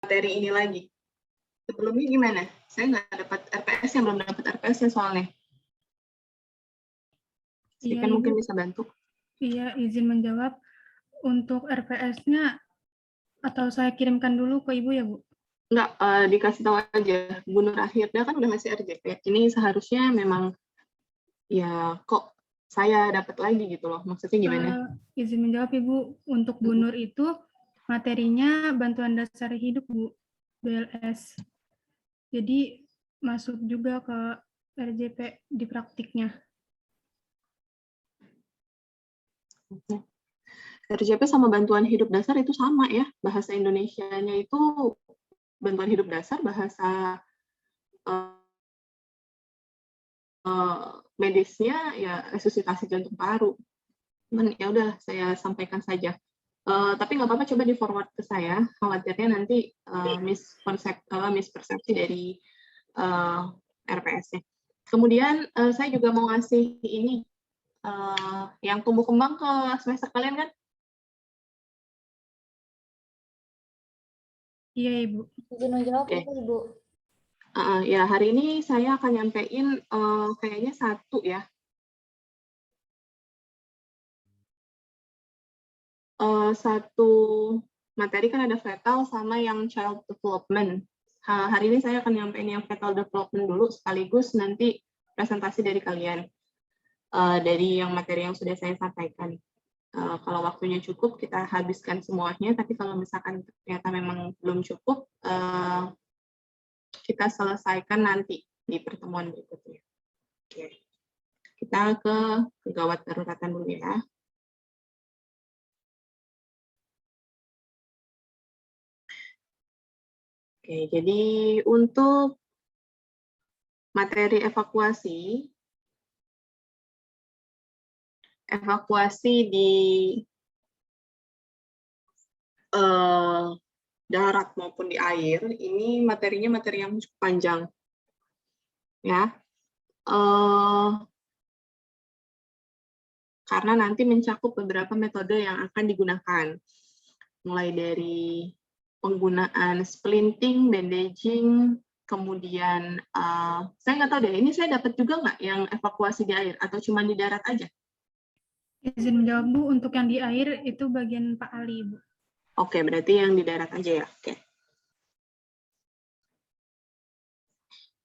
materi ini lagi. Sebelumnya gimana? Saya nggak dapat RPS, yang belum dapat RPS-nya soalnya. Iya, Kan mungkin Ibu. bisa bantu. Iya, izin menjawab. Untuk RPS-nya atau saya kirimkan dulu ke Ibu ya, Bu? Enggak, dikasih tahu aja. Bu Nur Akhirda kan udah ngasih RJP. Ini seharusnya memang, ya kok saya dapat lagi gitu loh. Maksudnya gimana? Izin menjawab, Ibu. Untuk Bu Nur itu materinya bantuan dasar hidup, Bu. BLS. Jadi masuk juga ke RJP di praktiknya. RJP sama bantuan hidup dasar itu sama ya. Bahasa Indonesianya itu bantuan hidup dasar, bahasa medisnya ya resusitasi jantung paru. Ya udah, saya sampaikan saja. Tapi nggak apa-apa, coba di forward ke saya. Khawatirnya nanti mispersepsi dari RPS-nya. Kemudian saya juga mau ngasih ini yang tumbuh kembang ke semester kalian kan? Iya, Ibu. Izin menjawab, Oke. Ibu. Ya, hari ini saya akan nyampein kayaknya satu ya. Satu materi kan ada fetal sama yang child development. Hari ini saya akan nyampein yang fetal development dulu, sekaligus nanti presentasi dari kalian. Dari yang materi yang sudah saya sampaikan. Kalau waktunya cukup, kita habiskan semuanya, tapi kalau misalkan ternyata memang belum cukup, kita selesaikan nanti di pertemuan berikutnya. Oke. Kita ke gawat daruratan dulu ya. Oke, jadi untuk materi evakuasi di darat maupun di air, ini materinya materi yang cukup panjang. Ya, karena nanti mencakup beberapa metode yang akan digunakan. Mulai dari penggunaan splinting, bandaging, kemudian saya nggak tahu deh, ini saya dapat juga nggak yang evakuasi di air atau cuma di darat aja? Izin menjawab, Bu, untuk yang di air itu bagian Pak Ali, Bu. Oke, berarti yang di darat aja ya. Oke.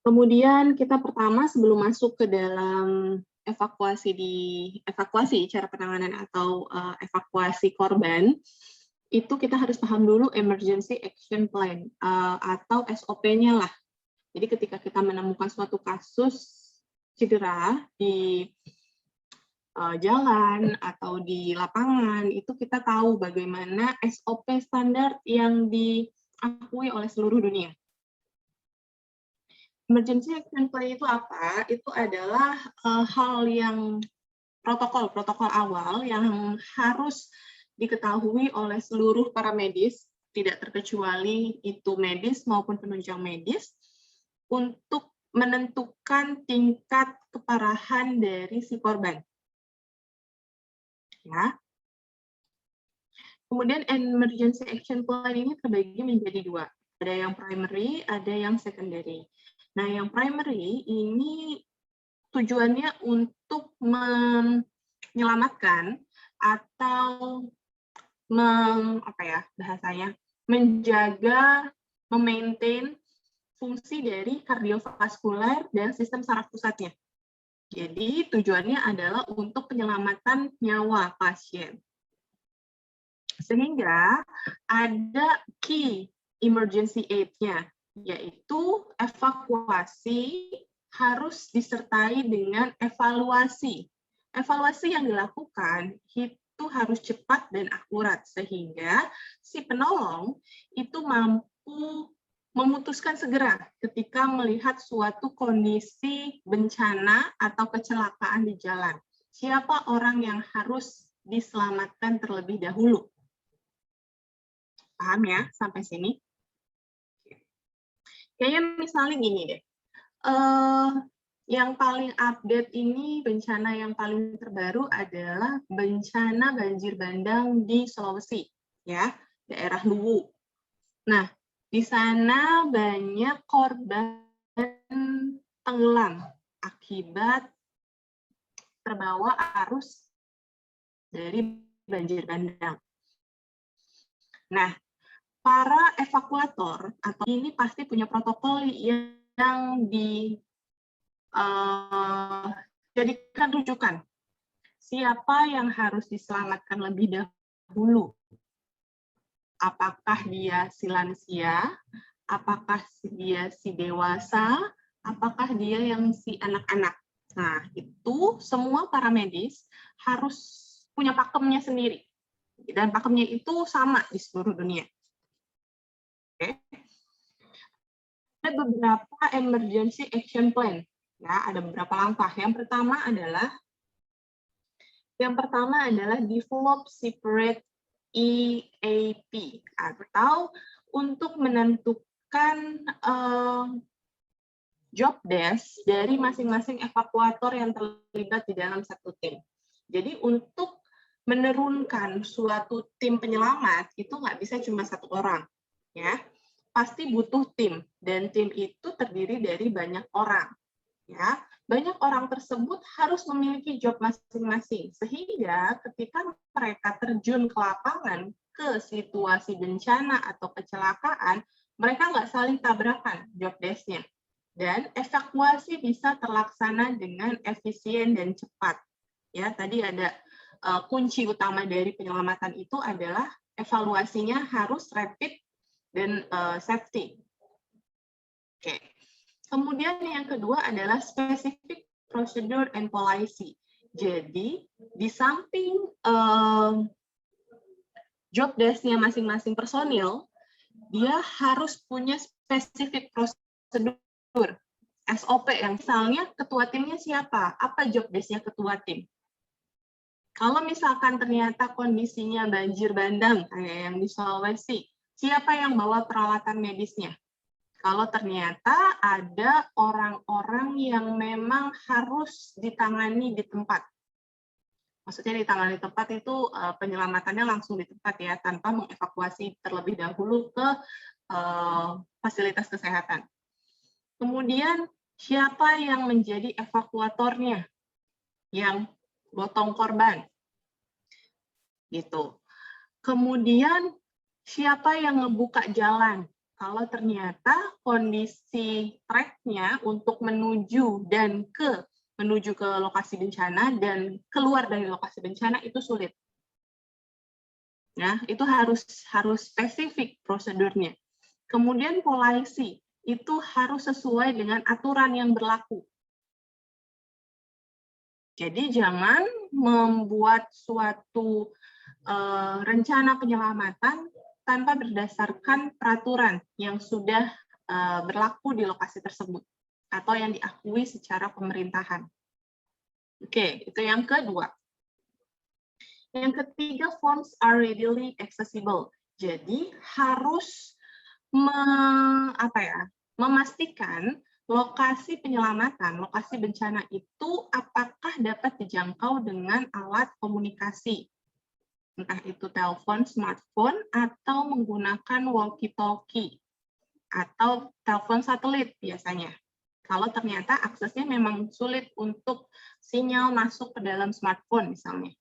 Kemudian kita pertama sebelum masuk ke dalam evakuasi cara penanganan atau evakuasi korban, itu kita harus paham dulu emergency action plan atau SOP-nya lah. Jadi ketika kita menemukan suatu kasus cedera di jalan atau di lapangan, itu kita tahu bagaimana SOP standar yang diakui oleh seluruh dunia. Emergency action plan itu apa? Itu adalah hal yang protokol awal yang harus diketahui oleh seluruh para medis, tidak terkecuali itu medis maupun penunjang medis, untuk menentukan tingkat keparahan dari si korban. Ya. Kemudian emergency action plan ini terbagi menjadi dua. Ada yang primary, ada yang secondary. Nah, yang primary ini tujuannya untuk menyelamatkan atau menjaga, memaintain fungsi dari kardiovaskuler dan sistem saraf pusatnya. Jadi tujuannya adalah untuk penyelamatan nyawa pasien. Sehingga ada key emergency aid-nya, yaitu evakuasi harus disertai dengan evaluasi. Evaluasi yang dilakukan itu harus cepat dan akurat, sehingga si penolong itu mampu memutuskan segera ketika melihat suatu kondisi bencana atau kecelakaan di jalan. Siapa orang yang harus diselamatkan terlebih dahulu? Paham ya sampai sini? Kayaknya misalnya gini deh. Yang paling update ini, bencana yang paling terbaru adalah bencana banjir bandang di Sulawesi, ya, daerah Luwu. Nah, Di sana banyak korban tenggelam akibat terbawa arus dari banjir bandang. Nah, para evakuator atau ini pasti punya protokol yang dijadikan rujukan. Siapa yang harus diselamatkan lebih dahulu? Apakah dia si lansia? Apakah dia si dewasa? Apakah dia yang si anak-anak? Nah, itu semua para medis harus punya pakemnya sendiri. Dan pakemnya itu sama di seluruh dunia. Oke. Ada beberapa emergency action plan. Ya, ada beberapa langkah. Yang pertama adalah develop separate EAP atau untuk menentukan job desk dari masing-masing evakuator yang terlibat di dalam satu tim. Jadi untuk menurunkan suatu tim penyelamat itu nggak bisa cuma satu orang, ya. Pasti butuh tim dan tim itu terdiri dari banyak orang, ya. Banyak orang tersebut harus memiliki job masing-masing sehingga ketika mereka terjun ke lapangan ke situasi bencana atau kecelakaan, mereka nggak saling tabrakan job desk-nya dan evakuasi bisa terlaksana dengan efisien dan cepat. Ya, tadi ada kunci utama dari penyelamatan itu adalah evaluasinya harus rapid dan safety. Oke. Kemudian yang kedua adalah specific procedure and policy. Jadi di samping job desk-nya masing-masing personil, dia harus punya specific prosedur SOP yang misalnya ketua timnya siapa, apa job desk-nya ketua tim. Kalau misalkan ternyata kondisinya banjir bandang kayak yang di Sulawesi, siapa yang bawa peralatan medisnya? Kalau ternyata ada orang-orang yang memang harus ditangani di tempat. Maksudnya ditangani di tempat itu penyelamatannya langsung di tempat ya, tanpa mengevakuasi terlebih dahulu ke fasilitas kesehatan. Kemudian siapa yang menjadi evakuatornya, yang gotong korban, gitu. Kemudian siapa yang ngebuka jalan? Kalau ternyata kondisi trek-nya untuk menuju ke lokasi bencana dan keluar dari lokasi bencana itu sulit. Nah, itu harus spesifik prosedurnya. Kemudian polisi itu harus sesuai dengan aturan yang berlaku. Jadi jangan membuat suatu rencana penyelamatan tanpa berdasarkan peraturan yang sudah berlaku di lokasi tersebut atau yang diakui secara pemerintahan. Oke, itu yang kedua. Yang ketiga, forms are readily accessible. Jadi harus memastikan lokasi penyelamatan, lokasi bencana itu apakah dapat dijangkau dengan alat komunikasi. Entah itu telepon, smartphone, atau menggunakan walkie-talkie, atau telepon satelit biasanya. Kalau ternyata aksesnya memang sulit untuk sinyal masuk ke dalam smartphone misalnya.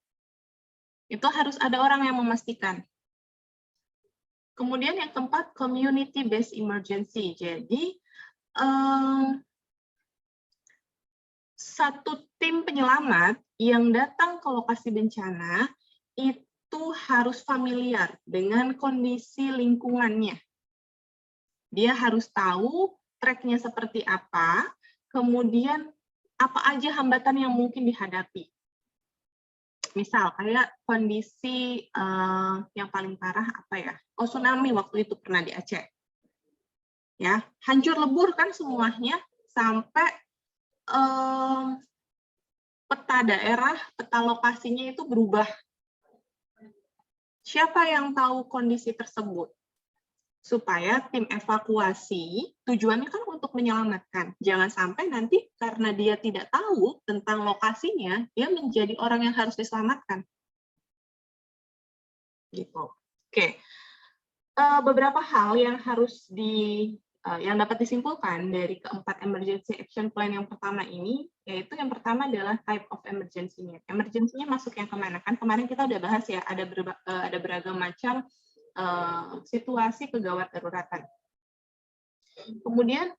Itu harus ada orang yang memastikan. Kemudian yang keempat, community-based emergency. Jadi, satu tim penyelamat yang datang ke lokasi bencana itu harus familiar dengan kondisi lingkungannya. Dia harus tahu trek-nya seperti apa, kemudian apa aja hambatan yang mungkin dihadapi. Misal kayak kondisi yang paling parah apa ya? Tsunami waktu itu pernah di Aceh. Ya, hancur lebur kan semuanya sampai peta daerah, peta lokasinya itu berubah. Siapa yang tahu kondisi tersebut? Supaya tim evakuasi, tujuannya kan untuk menyelamatkan. Jangan sampai nanti karena dia tidak tahu tentang lokasinya, dia menjadi orang yang harus diselamatkan. Gitu. Oke. beberapa hal yang harus yang dapat disimpulkan dari keempat emergency action plan yang pertama ini, yaitu yang pertama adalah type of emergency-nya. Emergency-nya masuk yang kemana? Kan kemarin kita udah bahas ya, ada beragam macam situasi kegawat daruratan. Kemudian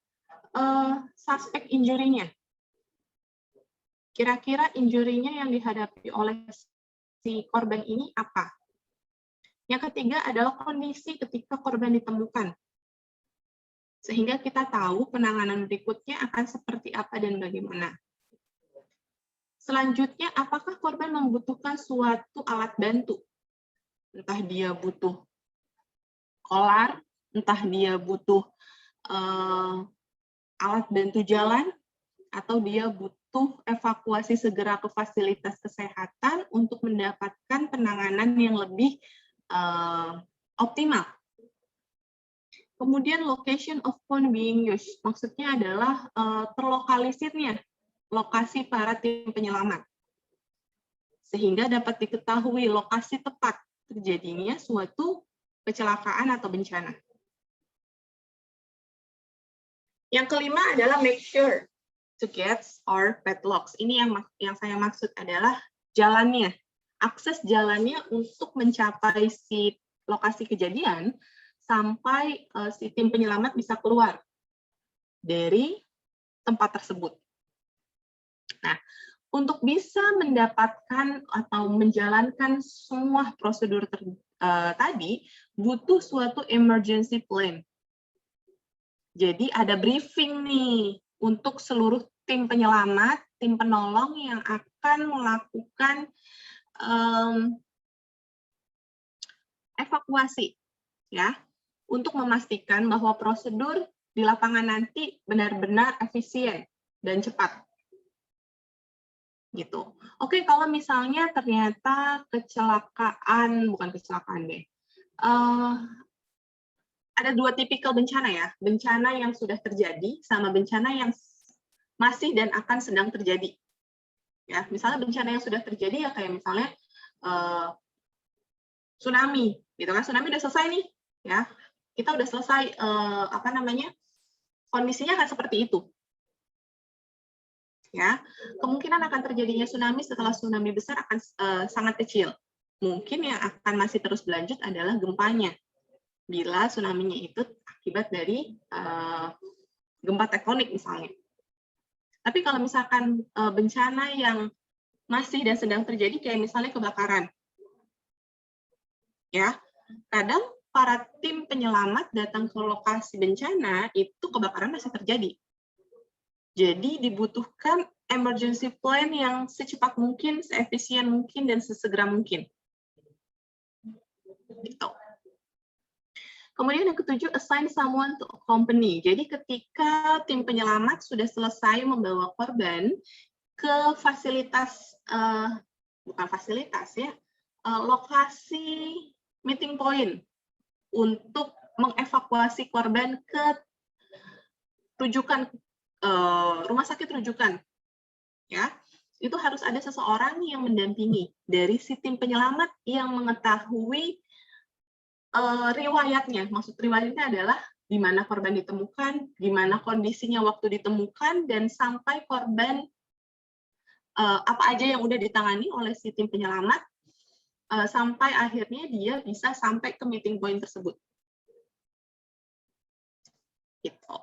suspek injury-nya. Kira-kira injury-nya yang dihadapi oleh si korban ini apa? Yang ketiga adalah kondisi ketika korban ditemukan. Sehingga kita tahu penanganan berikutnya akan seperti apa dan bagaimana. Selanjutnya, apakah korban membutuhkan suatu alat bantu? Entah dia butuh kolar, entah dia butuh alat bantu jalan, atau dia butuh evakuasi segera ke fasilitas kesehatan untuk mendapatkan penanganan yang lebih optimal. Kemudian location of phone being used, maksudnya adalah terlokalisirnya lokasi para tim penyelamat. Sehingga dapat diketahui lokasi tepat terjadinya suatu kecelakaan atau bencana. Yang kelima adalah make sure to get or padlocks. Ini yang saya maksud adalah jalannya, akses jalannya untuk mencapai si lokasi kejadian sampai si tim penyelamat bisa keluar dari tempat tersebut. Nah, untuk bisa mendapatkan atau menjalankan semua prosedur tadi, butuh suatu emergency plan. Jadi ada briefing nih untuk seluruh tim penyelamat, tim penolong yang akan melakukan evakuasi, ya, untuk memastikan bahwa prosedur di lapangan nanti benar-benar efisien dan cepat. Gitu. Oke, kalau misalnya ternyata bukan kecelakaan deh. Ada dua tipikal bencana ya, bencana yang sudah terjadi sama bencana yang masih dan akan sedang terjadi. Ya, misalnya bencana yang sudah terjadi ya kayak misalnya tsunami, gitu kan? Tsunami udah selesai nih, ya. Kita udah selesai kondisinya akan seperti itu. Ya, kemungkinan akan terjadinya tsunami setelah tsunami besar akan sangat kecil. Mungkin yang akan masih terus berlanjut adalah gempanya. Bila tsunami-nya itu akibat dari gempa tektonik misalnya. Tapi kalau misalkan bencana yang masih dan sedang terjadi kayak misalnya kebakaran. Ya, kadang para tim penyelamat datang ke lokasi bencana itu kebakaran masih terjadi. Jadi dibutuhkan emergency plan yang secepat mungkin, seefisien mungkin, dan sesegera mungkin. Gitu. Kemudian yang ketujuh, assign someone to accompany. Jadi ketika tim penyelamat sudah selesai membawa korban ke fasilitas, bukan fasilitas ya, lokasi meeting point untuk mengevakuasi korban ke rujukan rumah sakit rujukan, ya, itu harus ada seseorang yang mendampingi dari si tim penyelamat yang mengetahui riwayatnya. Maksud riwayatnya adalah di mana korban ditemukan, di mana kondisinya waktu ditemukan, dan sampai korban apa aja yang udah ditangani oleh si tim penyelamat, sampai akhirnya dia bisa sampai ke meeting point tersebut. Gitu.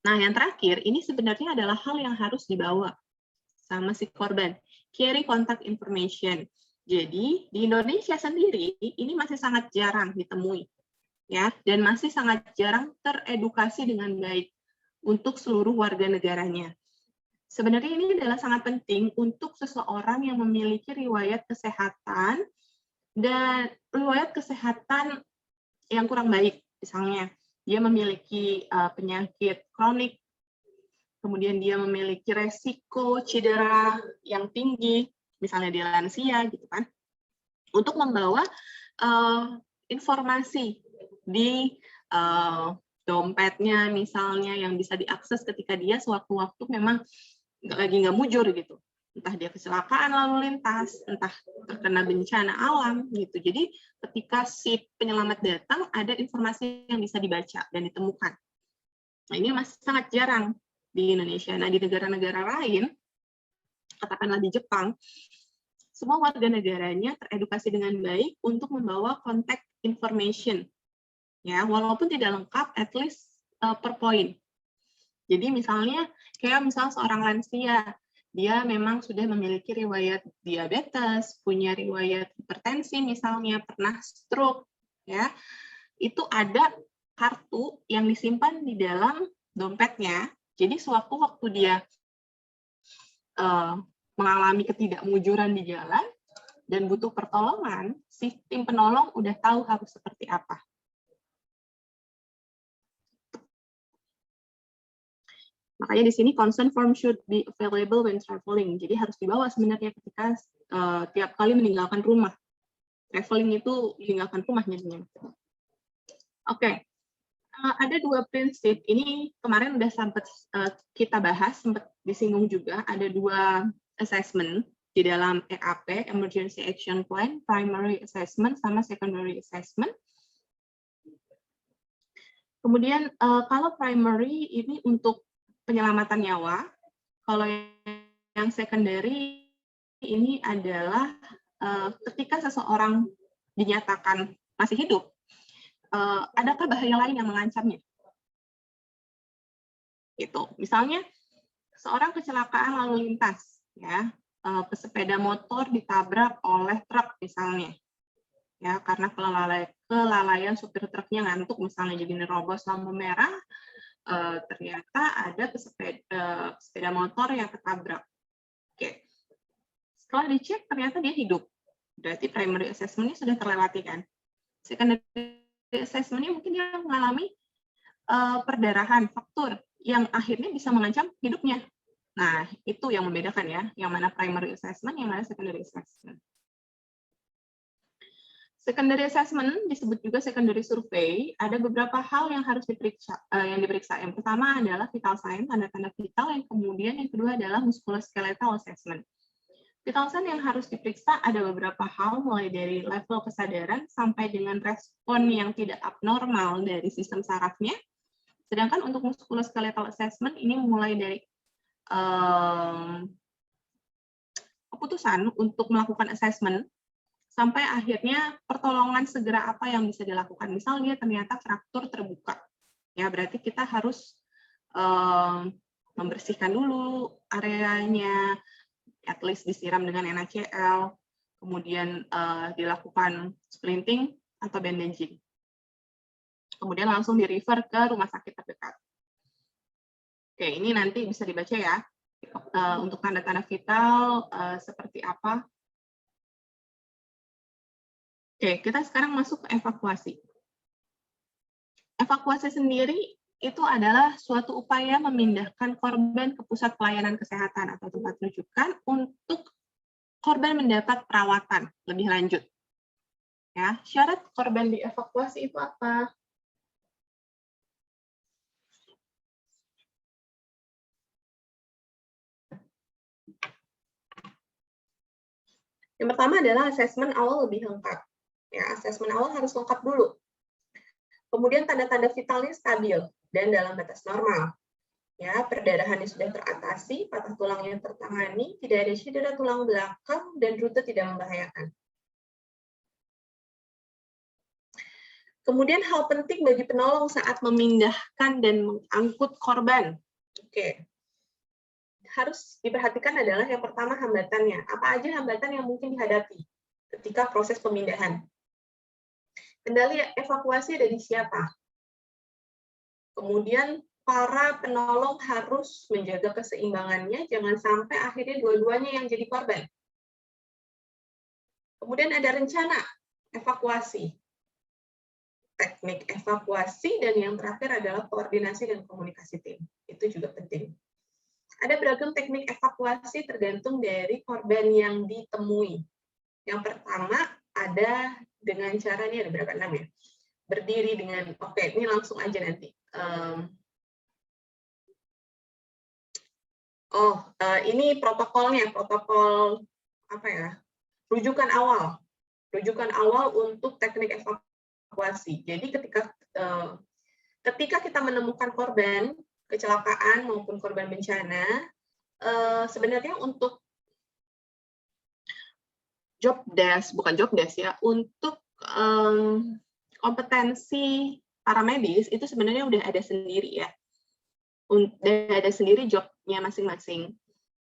Nah, yang terakhir, ini sebenarnya adalah hal yang harus dibawa sama si korban. Carry contact information. Jadi, di Indonesia sendiri, ini masih sangat jarang ditemui. Ya, dan masih sangat jarang teredukasi dengan baik untuk seluruh warga negaranya. Sebenarnya ini adalah sangat penting untuk seseorang yang memiliki riwayat kesehatan dan riwayat kesehatan yang kurang baik. Misalnya, dia memiliki penyakit kronik, kemudian dia memiliki resiko cedera yang tinggi, misalnya dia lansia, gitu kan, untuk membawa informasi di dompetnya misalnya yang bisa diakses ketika dia sewaktu-waktu memang lagi nggak mujur gitu. Entah dia kecelakaan lalu lintas, entah terkena bencana alam gitu. Jadi ketika si penyelamat datang, ada informasi yang bisa dibaca dan ditemukan. Nah, ini masih sangat jarang di Indonesia. Nah, di negara-negara lain, katakanlah di Jepang, semua warga negaranya teredukasi dengan baik untuk membawa contact information. Ya, walaupun tidak lengkap, at least per point. Jadi misalnya, kayak seorang lansia, dia memang sudah memiliki riwayat diabetes, punya riwayat hipertensi misalnya, pernah stroke, ya, itu ada kartu yang disimpan di dalam dompetnya. Jadi sewaktu dia mengalami ketidakmujuran di jalan dan butuh pertolongan, si tim penolong udah tahu harus seperti apa. Makanya di sini consent form should be available when traveling. Jadi harus dibawa sebenarnya ketika tiap kali meninggalkan rumah. Traveling itu meninggalkan rumah jadinya. Oke. Ada dua prinsip. Ini kemarin udah sempat kita bahas, sempat disinggung juga. Ada dua assessment di dalam EAP, Emergency Action Plan, Primary Assessment sama Secondary Assessment. Kemudian kalau primary ini untuk penyelamatan nyawa, kalau yang secondary ini adalah ketika seseorang dinyatakan masih hidup, adakah bahaya lain yang mengancamnya? Gitu. Misalnya seorang kecelakaan lalu lintas, ya, pesepeda motor ditabrak oleh truk misalnya, ya, karena kelalaian supir truknya ngantuk misalnya jadi nerobos lampu merah, ternyata ada sepeda motor yang ketabrak. Oke. Setelah dicek ternyata dia hidup. Berarti primary assessment-nya sudah terlewati kan. Secondary assessment-nya mungkin dia mengalami perdarahan, faktur yang akhirnya bisa mengancam hidupnya. Nah, itu yang membedakan ya, yang mana primary assessment, yang mana secondary assessment. Secondary assessment disebut juga secondary survey. Ada beberapa hal yang harus diperiksa. Yang pertama adalah vital sign, tanda-tanda vital. Yang kemudian yang kedua adalah musculoskeletal assessment. Vital sign yang harus diperiksa ada beberapa hal, mulai dari level kesadaran sampai dengan respon yang tidak abnormal dari sistem sarafnya. Sedangkan untuk musculoskeletal assessment ini mulai dari keputusan untuk melakukan assessment sampai akhirnya pertolongan segera apa yang bisa dilakukan. Misalnya ternyata fraktur terbuka, ya berarti kita harus membersihkan dulu areanya, at least disiram dengan NaCl, kemudian dilakukan splinting atau bandaging. Kemudian langsung di-refer ke rumah sakit terdekat. Oke, ini nanti bisa dibaca ya, untuk tanda-tanda vital seperti apa. Oke, kita sekarang masuk ke evakuasi. Evakuasi sendiri itu adalah suatu upaya memindahkan korban ke pusat pelayanan kesehatan atau tempat rujukan untuk korban mendapat perawatan lebih lanjut. Ya, syarat korban dievakuasi itu apa? Yang pertama adalah asesmen awal lebih lengkap. Ya, asesmen awal harus lengkap dulu. Kemudian tanda-tanda vitalnya stabil dan dalam batas normal. Ya, perdarahannya sudah teratasi, patah tulangnya tertangani, tidak ada cedera tulang belakang, dan rute tidak membahayakan. Kemudian hal penting bagi penolong saat memindahkan dan mengangkut korban. Oke. Harus diperhatikan adalah yang pertama hambatannya. Apa aja hambatan yang mungkin dihadapi ketika proses pemindahan? Kendali evakuasi dari siapa? Kemudian para penolong harus menjaga keseimbangannya, jangan sampai akhirnya dua-duanya yang jadi korban. Kemudian ada rencana evakuasi, teknik evakuasi, dan yang terakhir adalah koordinasi dan komunikasi tim. Itu juga penting. Ada beragam teknik evakuasi tergantung dari korban yang ditemui. Yang pertama ada dengan cara, ini ada berapa 6 ya? Berdiri dengan, oke, ini langsung aja nanti. Ini protokolnya, protokol apa ya? Rujukan awal untuk teknik evakuasi. Jadi ketika kita menemukan korban kecelakaan maupun korban bencana, sebenarnya untuk bukan job desk ya, untuk kompetensi para medis itu sebenarnya udah ada sendiri ya. Udah ada sendiri jobnya masing-masing.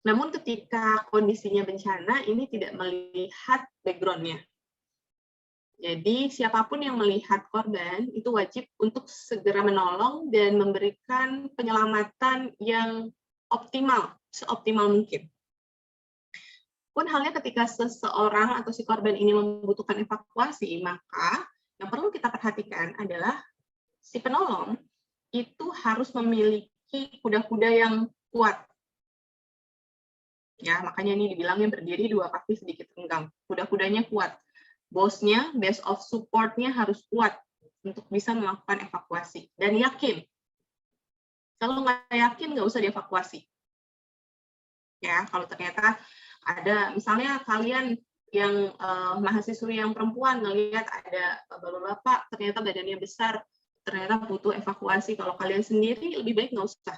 Namun ketika kondisinya bencana, ini tidak melihat background-nya. Jadi siapapun yang melihat korban itu wajib untuk segera menolong dan memberikan penyelamatan yang optimal, seoptimal mungkin. Pun halnya ketika seseorang atau si korban ini membutuhkan evakuasi, maka yang perlu kita perhatikan adalah si penolong itu harus memiliki kuda-kuda yang kuat. Ya, makanya ini dibilangnya berdiri dua kaki sedikit renggang. Kuda-kudanya kuat. Bosnya, base of support-nya harus kuat untuk bisa melakukan evakuasi. Dan yakin. Kalau nggak yakin, nggak usah dievakuasi. Ya, kalau ternyata ada, misalnya kalian yang mahasiswi yang perempuan ngelihat ada bapak-bapak, ternyata badannya besar, ternyata butuh evakuasi. Kalau kalian sendiri, lebih baik nggak usah.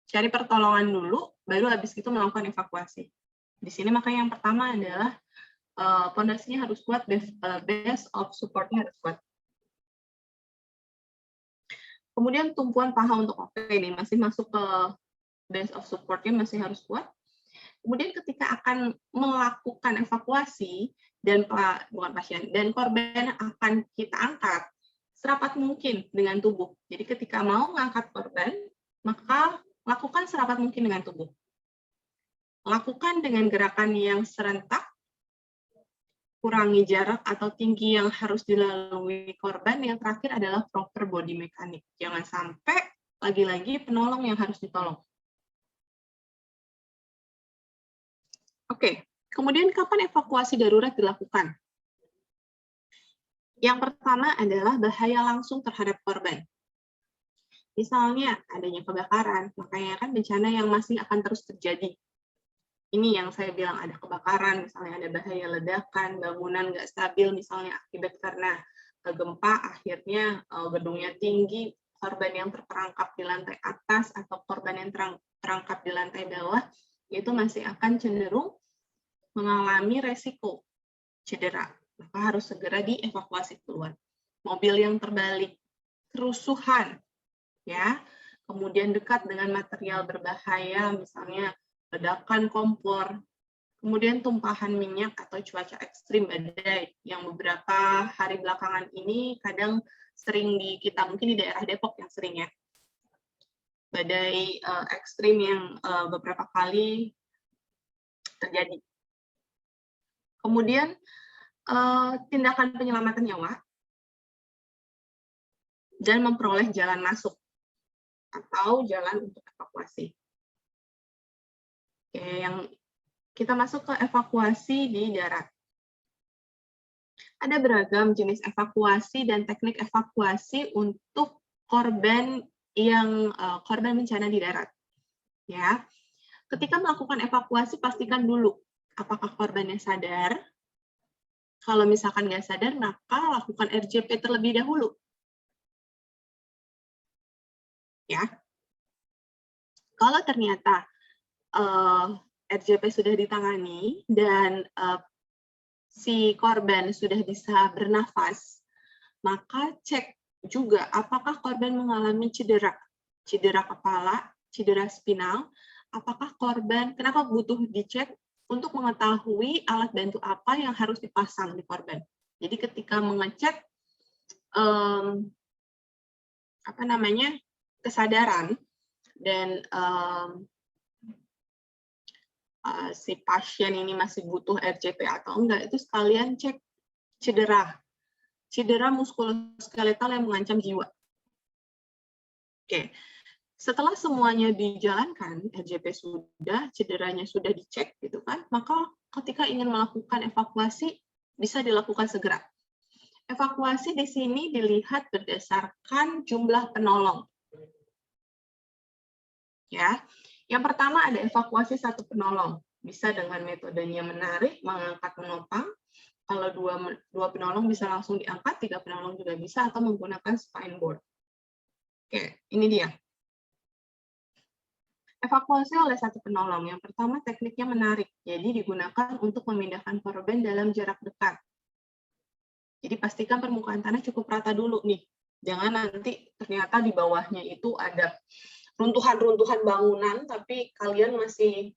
Cari pertolongan dulu, baru habis itu melakukan evakuasi. Di sini makanya yang pertama adalah pondasinya harus kuat, base of support-nya harus kuat. Kemudian tumpuan paha untuk OP ini masih masuk ke base of support-nya masih harus kuat. Kemudian ketika akan melakukan evakuasi dan korban akan kita angkat serapat mungkin dengan tubuh. Jadi ketika mau mengangkat korban, maka lakukan serapat mungkin dengan tubuh. Lakukan dengan gerakan yang serentak, kurangi jarak atau tinggi yang harus dilalui korban. Yang terakhir adalah proper body mechanic. Jangan sampai lagi-lagi penolong yang harus ditolong. Oke, kemudian kapan evakuasi darurat dilakukan? Yang pertama adalah bahaya langsung terhadap korban. Misalnya adanya kebakaran, makanya kan bencana yang masih akan terus terjadi. Ini yang saya bilang ada kebakaran, misalnya ada bahaya ledakan, bangunan nggak stabil, misalnya akibat karena gempa, akhirnya gedungnya tinggi, korban yang terperangkap di lantai atas atau korban yang terperangkap di lantai bawah, itu masih akan cenderung mengalami resiko cedera. Maka harus segera dievakuasi keluar. Mobil yang terbalik, kerusuhan, ya, kemudian dekat dengan material berbahaya, misalnya ledakan kompor, kemudian tumpahan minyak atau cuaca ekstrim badai yang beberapa hari belakangan ini kadang sering di kita, mungkin di daerah Depok yang sering ya, badai ekstrim yang beberapa kali terjadi. Kemudian tindakan penyelamatan nyawa dan memperoleh jalan masuk atau jalan untuk evakuasi. Oke, yang kita masuk ke evakuasi di darat. Ada beragam jenis evakuasi dan teknik evakuasi untuk korban yang korban bencana di darat. Ya, ketika melakukan evakuasi pastikan dulu apakah korbannya sadar. Kalau misalkan nggak sadar, maka lakukan RJP terlebih dahulu. Ya, kalau ternyata RJP sudah ditangani dan si korban sudah bisa bernafas, maka cek juga apakah korban mengalami cedera kepala, cedera spinal, apakah korban, kenapa butuh dicek untuk mengetahui alat bantu apa yang harus dipasang di korban. Jadi ketika mengecek kesadaran dan si pasien ini masih butuh RJP atau enggak, itu sekalian cek cedera muskuloskeletal yang mengancam jiwa. Oke, setelah semuanya dijalankan, RJP sudah, cederanya sudah dicek, gitu kan, maka ketika ingin melakukan evakuasi bisa dilakukan segera. Evakuasi di sini dilihat berdasarkan jumlah penolong. Ya, Yang pertama ada evakuasi satu penolong. Bisa dengan metodenya menarik, mengangkat menopang. Kalau dua penolong bisa langsung diangkat, 3 penolong juga bisa, atau menggunakan spine board. Oke, ini dia. Evakuasi oleh satu penolong. Yang pertama tekniknya menarik. Jadi digunakan untuk memindahkan korban dalam jarak dekat. Jadi pastikan permukaan tanah cukup rata dulu nih. Jangan nanti ternyata di bawahnya itu ada runtuhan-runtuhan bangunan, tapi kalian masih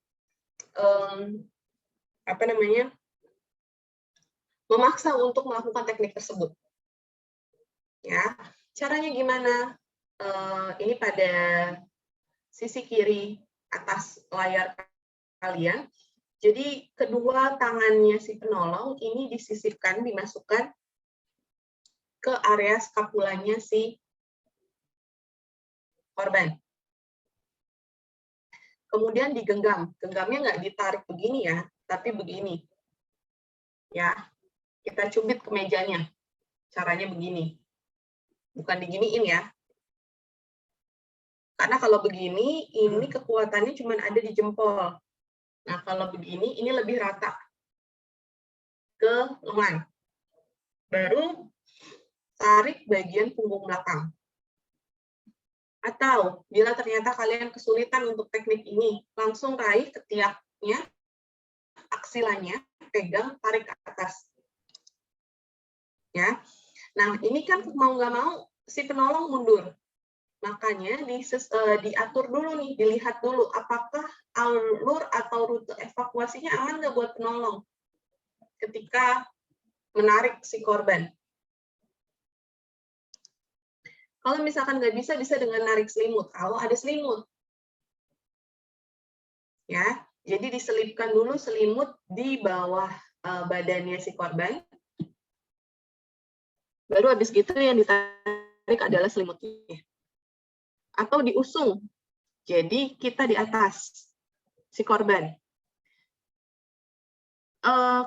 memaksa untuk melakukan teknik tersebut. Ya, caranya gimana? Ini pada sisi kiri atas layar kalian. Jadi kedua tangannya si penolong ini disisipkan, dimasukkan ke area skapulanya si korban. Kemudian digenggam. Genggamnya nggak ditarik begini ya, tapi begini. Ya, kita cubit ke mejanya. Caranya begini. Bukan diginiin ya. Karena kalau begini, ini kekuatannya cuma ada di jempol. Nah, kalau begini, ini lebih rata ke lengan. Baru tarik bagian punggung belakang. Atau, bila ternyata kalian kesulitan untuk teknik ini, langsung raih ketiaknya, aksilanya, pegang, tarik ke atas. Ya. Nah, ini kan mau nggak mau, si penolong mundur. Makanya diatur dulu nih, dilihat dulu apakah alur atau rute evakuasinya aman nggak buat penolong ketika menarik si korban. Kalau misalkan nggak bisa, bisa dengan narik selimut. Kalau ada selimut, ya, jadi diselipkan dulu selimut di bawah badannya si korban. Baru habis gitu yang ditarik adalah selimutnya. Atau diusung. Jadi kita di atas si korban.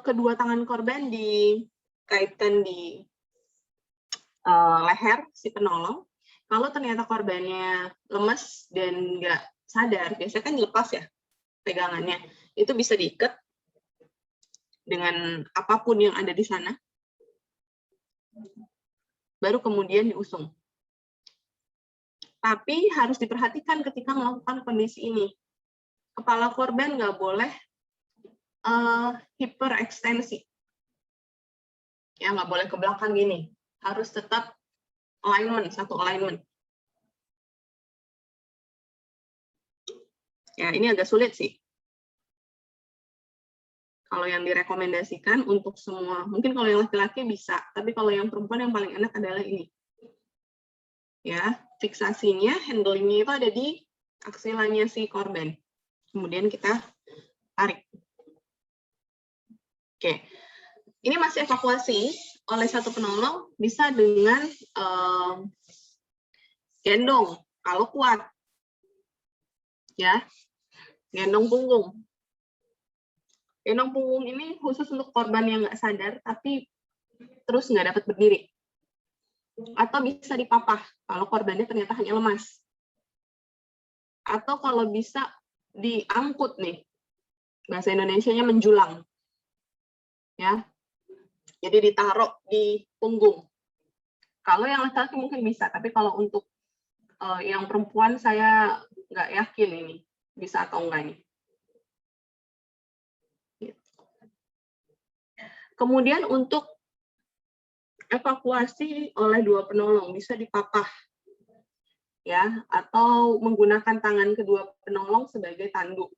Kedua tangan korban dikaitkan di leher si penolong. Kalau ternyata korbannya lemes dan nggak sadar, biasanya kan dilepas ya pegangannya. Itu bisa diikat dengan apapun yang ada di sana. Baru kemudian diusung. Tapi harus diperhatikan ketika melakukan kondisi ini. Kepala korban nggak boleh hiperekstensi. Ya, nggak boleh ke belakang gini. Harus tetap alignment, satu alignment. Ya, ini agak sulit sih. Kalau yang direkomendasikan untuk semua, mungkin kalau yang laki-laki bisa, tapi kalau yang perempuan yang paling enak adalah ini. Ya, fiksasinya, handlingnya itu ada di aksilanya si korban. Kemudian kita tarik. Oke, ini masih evakuasi oleh satu penolong, bisa dengan gendong kalau kuat, ya, gendong punggung. Gendong punggung ini khusus untuk korban yang nggak sadar, tapi terus nggak dapat berdiri. Atau bisa dipapah kalau korbannya ternyata hanya lemas. Atau kalau bisa diangkut nih, bahasa Indonesianya menjulang. Ya, jadi ditaruh di punggung. Kalau yang laki-laki mungkin bisa, tapi kalau untuk yang perempuan saya nggak yakin ini bisa atau enggak nih. Kemudian untuk evakuasi oleh dua penolong bisa dipapah, ya, atau menggunakan tangan kedua penolong sebagai tanduk.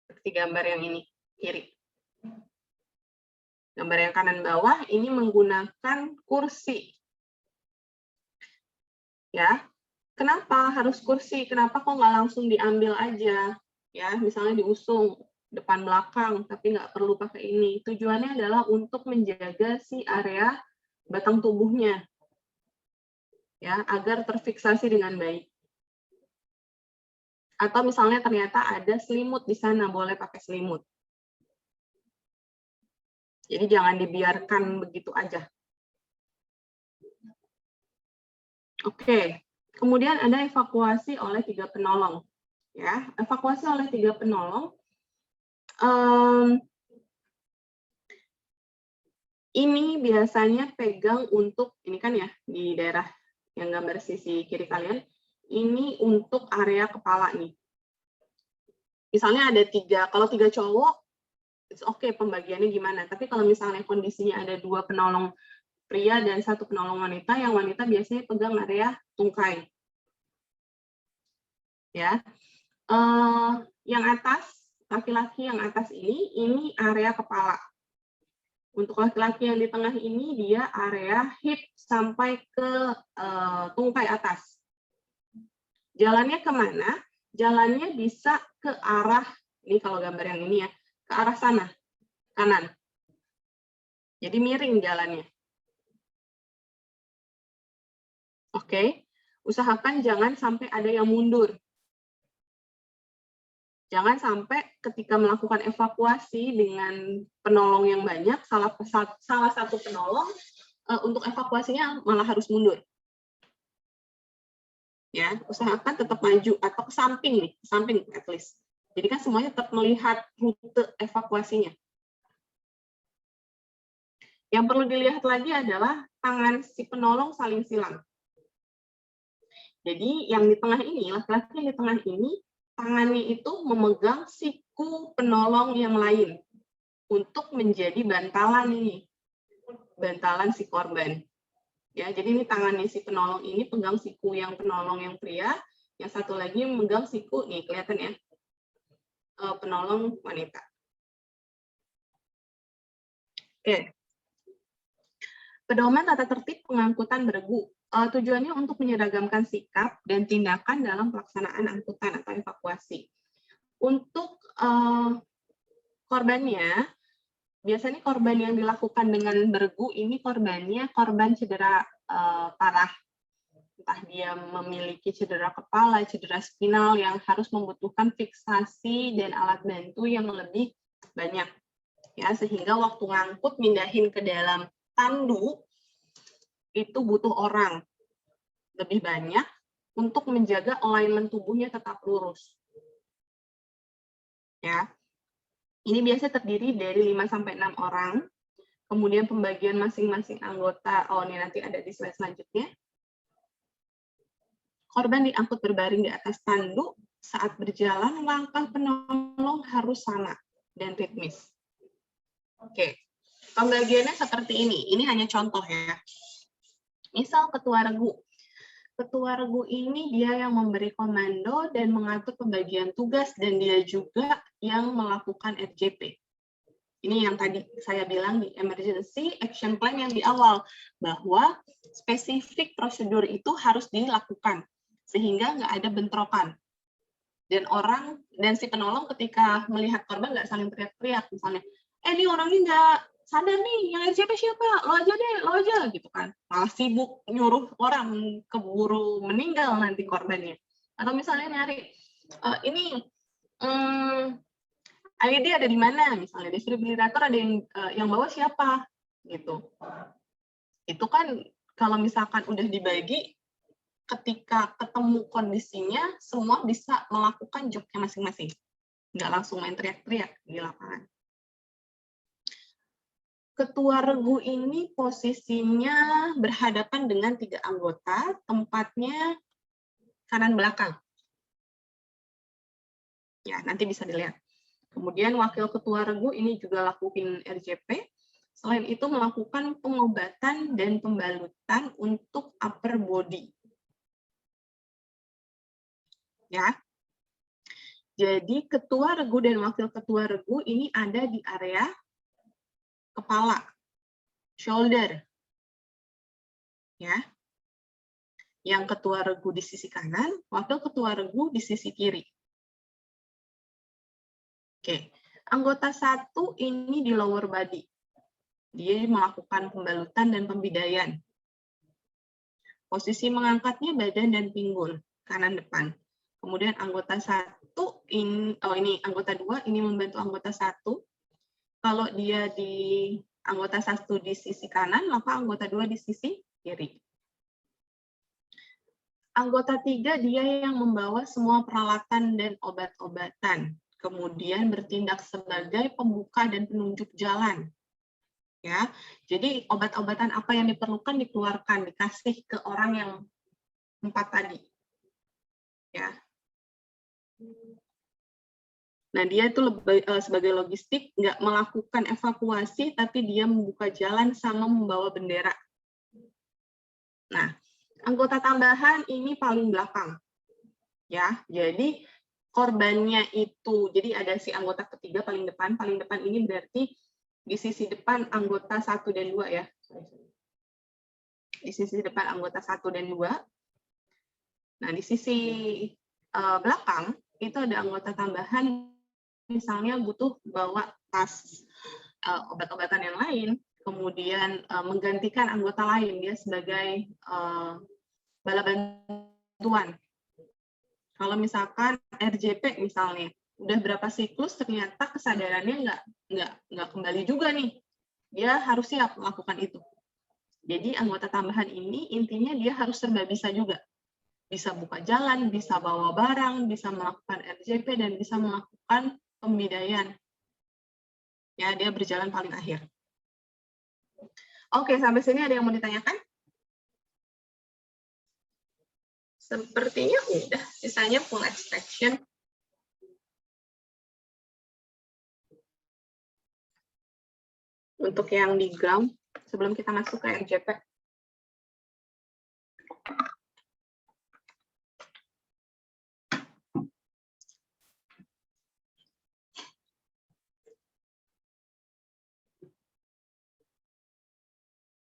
Seperti gambar yang ini kiri. Gambar yang kanan bawah ini menggunakan kursi. Ya, kenapa harus kursi? Kenapa kok nggak langsung diambil aja? Ya, misalnya diusung depan belakang, tapi nggak perlu pakai ini. Tujuannya adalah untuk menjaga si area batang tubuhnya, ya, agar terfiksasi dengan baik. Atau misalnya ternyata ada selimut di sana, boleh pakai selimut. Jadi jangan dibiarkan begitu aja. Oke, kemudian ada evakuasi oleh 3 penolong. Ya, evakuasi oleh 3 penolong. Ini biasanya pegang untuk, ini kan ya, di daerah yang gambar sisi kiri kalian, ini untuk area kepala nih. Misalnya ada 3, kalau 3 cowok, it's okay pembagiannya gimana. Tapi kalau misalnya kondisinya ada 2 penolong pria dan 1 penolong wanita, yang wanita biasanya pegang area tungkai. Ya, yang atas, laki-laki yang atas ini area kepala. Untuk laki-laki yang di tengah ini, dia area hip sampai ke tungkai atas. Jalannya kemana? Jalannya bisa ke arah, ini kalau gambar yang ini ya, ke arah sana, kanan. Jadi miring jalannya. Oke, usahakan jangan sampai ada yang mundur. Jangan sampai ketika melakukan evakuasi dengan penolong yang banyak, salah satu penolong untuk evakuasinya malah harus mundur. Ya, usahakan tetap maju atau ke samping nih, ke samping at least. Jadi kan semuanya tetap melihat rute evakuasinya. Yang perlu dilihat lagi adalah tangan si penolong saling silang. Jadi yang di tengah ini, laki-laki yang di tengah ini, tangannya itu memegang siku penolong yang lain untuk menjadi bantalan ini, bantalan si korban. Ya, jadi ini tangannya si penolong ini pegang siku yang penolong yang pria, yang satu lagi memegang siku nih, kelihatan ya, penolong wanita. Oke. Pedoman tata tertib pengangkutan beregu. Tujuannya untuk menyeragamkan sikap dan tindakan dalam pelaksanaan angkutan atau evakuasi. Untuk korbannya, biasanya korban yang dilakukan dengan beregu ini korbannya korban cedera parah. Entah dia memiliki cedera kepala, cedera spinal yang harus membutuhkan fiksasi dan alat bantu yang lebih banyak. Ya, sehingga waktu ngangkut mindahin ke dalam tandu itu butuh orang lebih banyak untuk menjaga alignment tubuhnya tetap lurus. Ya. Ini biasanya terdiri dari 5-6 orang. Kemudian pembagian masing-masing anggota, oh ini nanti ada di slide selanjutnya. Korban diangkut berbaring di atas tanduk, saat berjalan langkah penolong harus sama dan ritmis. Oke, pembagiannya seperti ini. Ini hanya contoh ya. Misal ketua regu. Ketua regu ini dia yang memberi komando dan mengatur pembagian tugas dan dia juga yang melakukan RJP. Ini yang tadi saya bilang di emergency action plan yang di awal, bahwa spesifik prosedur itu harus dilakukan sehingga nggak ada bentrokan. Dan si penolong ketika melihat korban nggak saling teriak-teriak, misalnya, ini orangnya nggak sadar nih, yang RJP siapa? Lo aja deh, lo aja, gitu kan. Malah sibuk nyuruh orang keburu meninggal nanti korbannya. Atau misalnya nyari, IED ada di mana? Misalnya defibrilator ada yang bawa siapa? Gitu. Itu kan kalau misalkan udah dibagi, ketika ketemu kondisinya, semua bisa melakukan jobnya masing-masing. Nggak langsung main teriak-teriak di lapangan. Ketua regu ini posisinya berhadapan dengan 3 anggota, tempatnya kanan belakang. Ya, nanti bisa dilihat. Kemudian wakil ketua regu ini juga lakukan RJP. Selain itu melakukan pengobatan dan pembalutan untuk upper body. Ya. Jadi ketua regu dan wakil ketua regu ini ada di area kepala, shoulder. Ya. Yang ketua regu di sisi kanan, wakil ketua regu di sisi kiri. Oke. Anggota 1 ini di lower body. Dia melakukan pembalutan dan pembidaian. Posisi mengangkatnya badan dan pinggul, kanan depan. Kemudian anggota 1 ini anggota 2 ini membantu anggota 1. Kalau dia di anggota 1 di sisi kanan, maka anggota 2 di sisi kiri. Anggota 3 dia yang membawa semua peralatan dan obat-obatan, kemudian bertindak sebagai pembuka dan penunjuk jalan. Ya, jadi obat-obatan apa yang diperlukan dikeluarkan, dikasih ke orang yang 4 tadi. Ya. Nah, dia itu sebagai logistik nggak melakukan evakuasi, tapi dia membuka jalan sama membawa bendera. Nah, anggota tambahan ini paling belakang. Ya, jadi korbannya itu, jadi ada si anggota ketiga paling depan ini berarti di sisi depan anggota 1 dan 2 ya. Di sisi depan anggota 1 dan 2. Nah, di sisi belakang itu ada anggota tambahan, misalnya butuh bawa tas obat-obatan yang lain, kemudian menggantikan anggota lain, dia sebagai bala bantuan. Kalau misalkan RJP misalnya, udah berapa siklus ternyata kesadarannya nggak kembali juga nih, dia harus siap melakukan itu. Jadi anggota tambahan ini intinya dia harus serba bisa juga. Bisa buka jalan, bisa bawa barang, bisa melakukan RJP, dan bisa melakukan pembidaian. Ya, dia berjalan paling akhir. Oke, sampai sini ada yang mau ditanyakan? Sepertinya udah, sisanya full extraction. Untuk yang di ground, sebelum kita masuk ke RJP.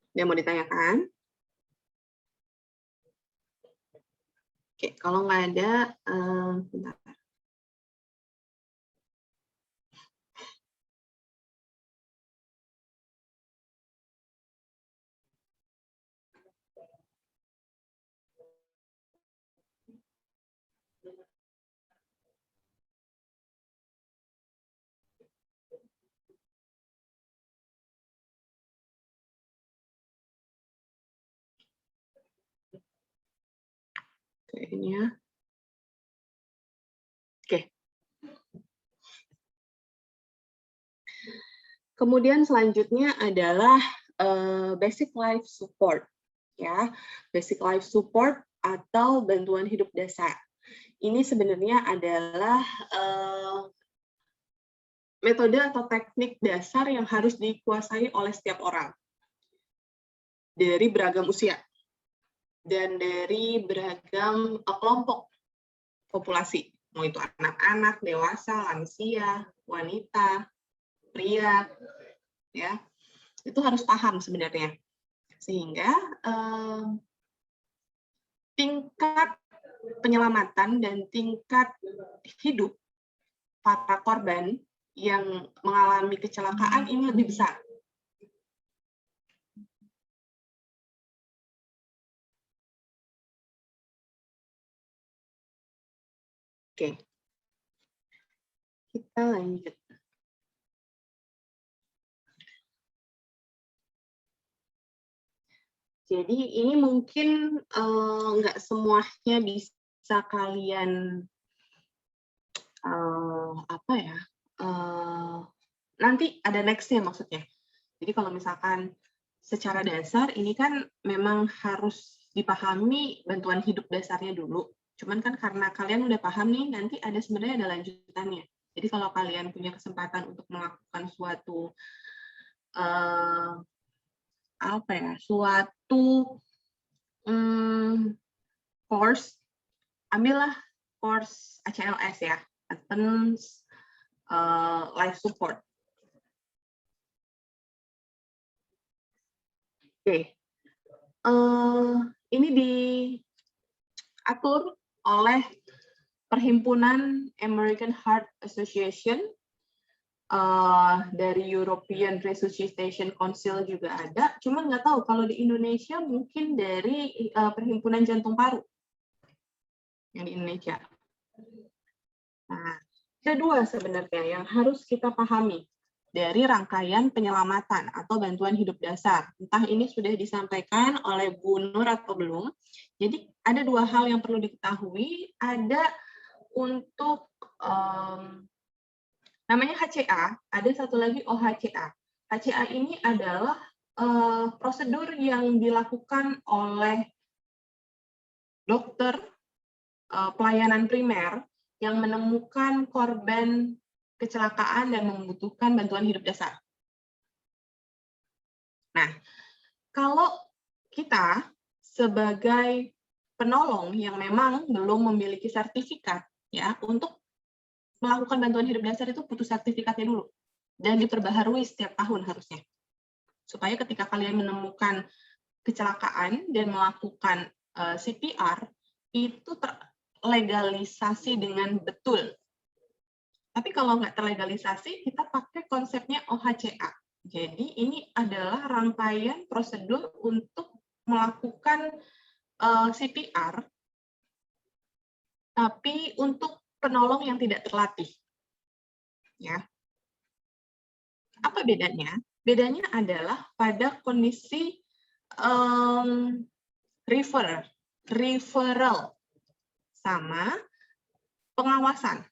Dia mau ditanyakan? Oke, kalau nggak ada, bentar. Kayaknya. Oke. Kemudian selanjutnya adalah basic life support. Ya, basic life support atau bantuan hidup dasar. Ini sebenarnya adalah metode atau teknik dasar yang harus dikuasai oleh setiap orang dari beragam usia dan dari beragam kelompok populasi, mau itu anak-anak, dewasa, lansia, wanita, pria, ya, itu harus paham sebenarnya, sehingga tingkat penyelamatan dan tingkat hidup para korban yang mengalami kecelakaan ini lebih besar. Oke, kita lanjut. Jadi ini mungkin nggak semuanya bisa kalian apa ya? Nanti ada next-nya maksudnya. Jadi kalau misalkan secara dasar ini kan memang harus dipahami bantuan hidup dasarnya dulu. Cuman kan karena kalian udah paham nih, nanti ada sebenarnya ada lanjutannya. Jadi kalau kalian punya kesempatan untuk melakukan suatu apa ya, suatu course, ambillah course ACLS ya, Advanced Life Support. Oke, ini diatur oleh Perhimpunan American Heart Association, dari European Resuscitation Council juga ada, cuman nggak tahu kalau di Indonesia mungkin dari Perhimpunan Jantung Paru yang di Indonesia. Nah, ada dua sebenarnya yang harus kita pahami. dari rangkaian penyelamatan atau bantuan hidup dasar. Entah ini sudah disampaikan oleh Bu Nur atau belum. Jadi ada dua hal yang perlu diketahui. Ada untuk namanya HCA, ada satu lagi OHCA. HCA ini adalah prosedur yang dilakukan oleh dokter pelayanan primer yang menemukan korban kecelakaan dan membutuhkan bantuan hidup dasar. Nah, kalau kita sebagai penolong yang memang belum memiliki sertifikat, ya, untuk melakukan bantuan hidup dasar itu butuh sertifikatnya dulu dan diperbaharui setiap tahun harusnya. Supaya ketika kalian menemukan kecelakaan dan melakukan CPR itu terlegalisasi dengan betul. Tapi kalau nggak terlegalisasi, kita pakai konsepnya OHCA. Jadi ini adalah rangkaian prosedur untuk melakukan CPR, tapi untuk penolong yang tidak terlatih. Ya. Apa bedanya? Bedanya adalah pada kondisi referral sama pengawasan.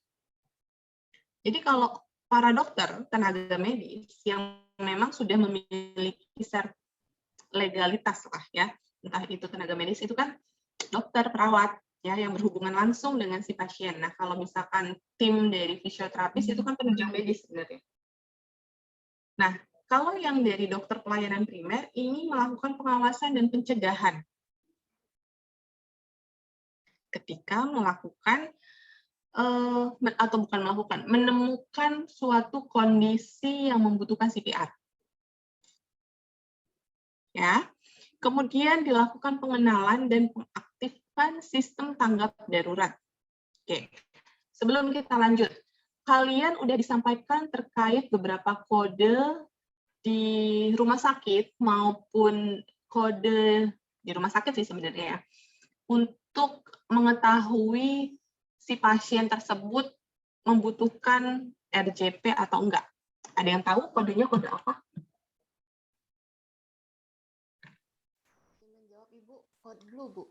Jadi kalau para dokter, tenaga medis yang memang sudah memiliki legalitas lah ya, entah itu tenaga medis itu kan dokter, perawat ya yang berhubungan langsung dengan si pasien. Nah, kalau misalkan tim dari fisioterapis itu kan penunjang medis sebenarnya. Nah, kalau yang dari dokter pelayanan primer ini melakukan pengawasan dan pencegahan ketika melakukan atau bukan melakukan, menemukan suatu kondisi yang membutuhkan CPR. Ya. Kemudian dilakukan pengenalan dan pengaktifkan sistem tanggap darurat. Oke. Sebelum kita lanjut, kalian udah disampaikan terkait beberapa kode di rumah sakit maupun kode di rumah sakit sih sebenarnya ya, untuk mengetahui si pasien tersebut membutuhkan RJP atau enggak. Ada yang tahu kodenya kode apa? Menjawab Ibu, kode blue, Bu.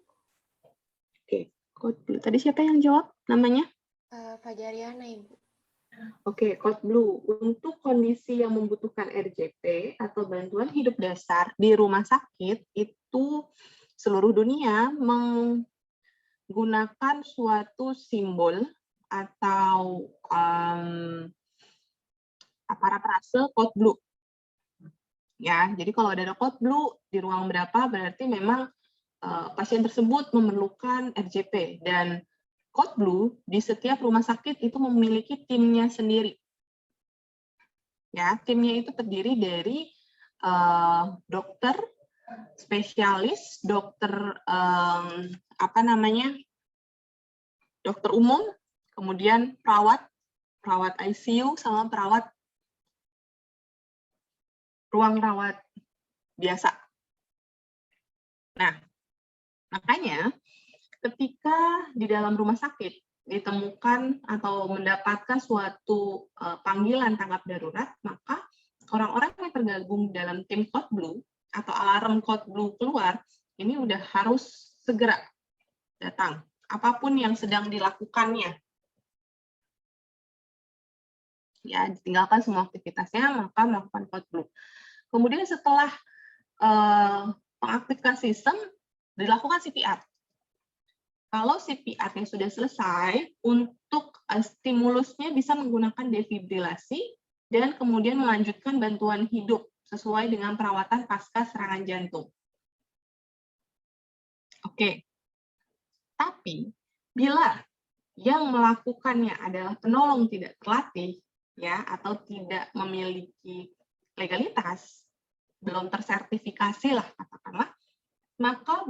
Oke, kode blue. Tadi siapa yang jawab namanya? Fajariana, Ibu. Oke, kode blue. Untuk kondisi yang membutuhkan RJP atau bantuan hidup dasar di rumah sakit, itu seluruh dunia menggunakan suatu simbol atau parafrase code blue. Ya, jadi kalau ada code blue di ruang berapa berarti memang pasien tersebut memerlukan RJP, dan code blue di setiap rumah sakit itu memiliki timnya sendiri. Ya, timnya itu terdiri dari dokter spesialis, dokter dokter umum, kemudian perawat ICU sama perawat ruang rawat biasa. Nah, makanya ketika di dalam rumah sakit ditemukan atau mendapatkan suatu panggilan tanggap darurat, maka orang-orang yang tergabung dalam tim code blue atau alarm code blue keluar, ini udah harus segera datang, apapun yang sedang dilakukannya. Ya, ditinggalkan semua aktivitasnya, maka melakukan code blue. Kemudian setelah mengaktifkan sistem, dilakukan CPR. Kalau CPR-nya sudah selesai, untuk stimulusnya bisa menggunakan defibrilasi dan kemudian melanjutkan bantuan hidup sesuai dengan perawatan pasca serangan jantung. Oke. Tapi bila yang melakukannya adalah penolong tidak terlatih ya atau tidak memiliki legalitas, belum tersertifikasi lah katakanlah, maka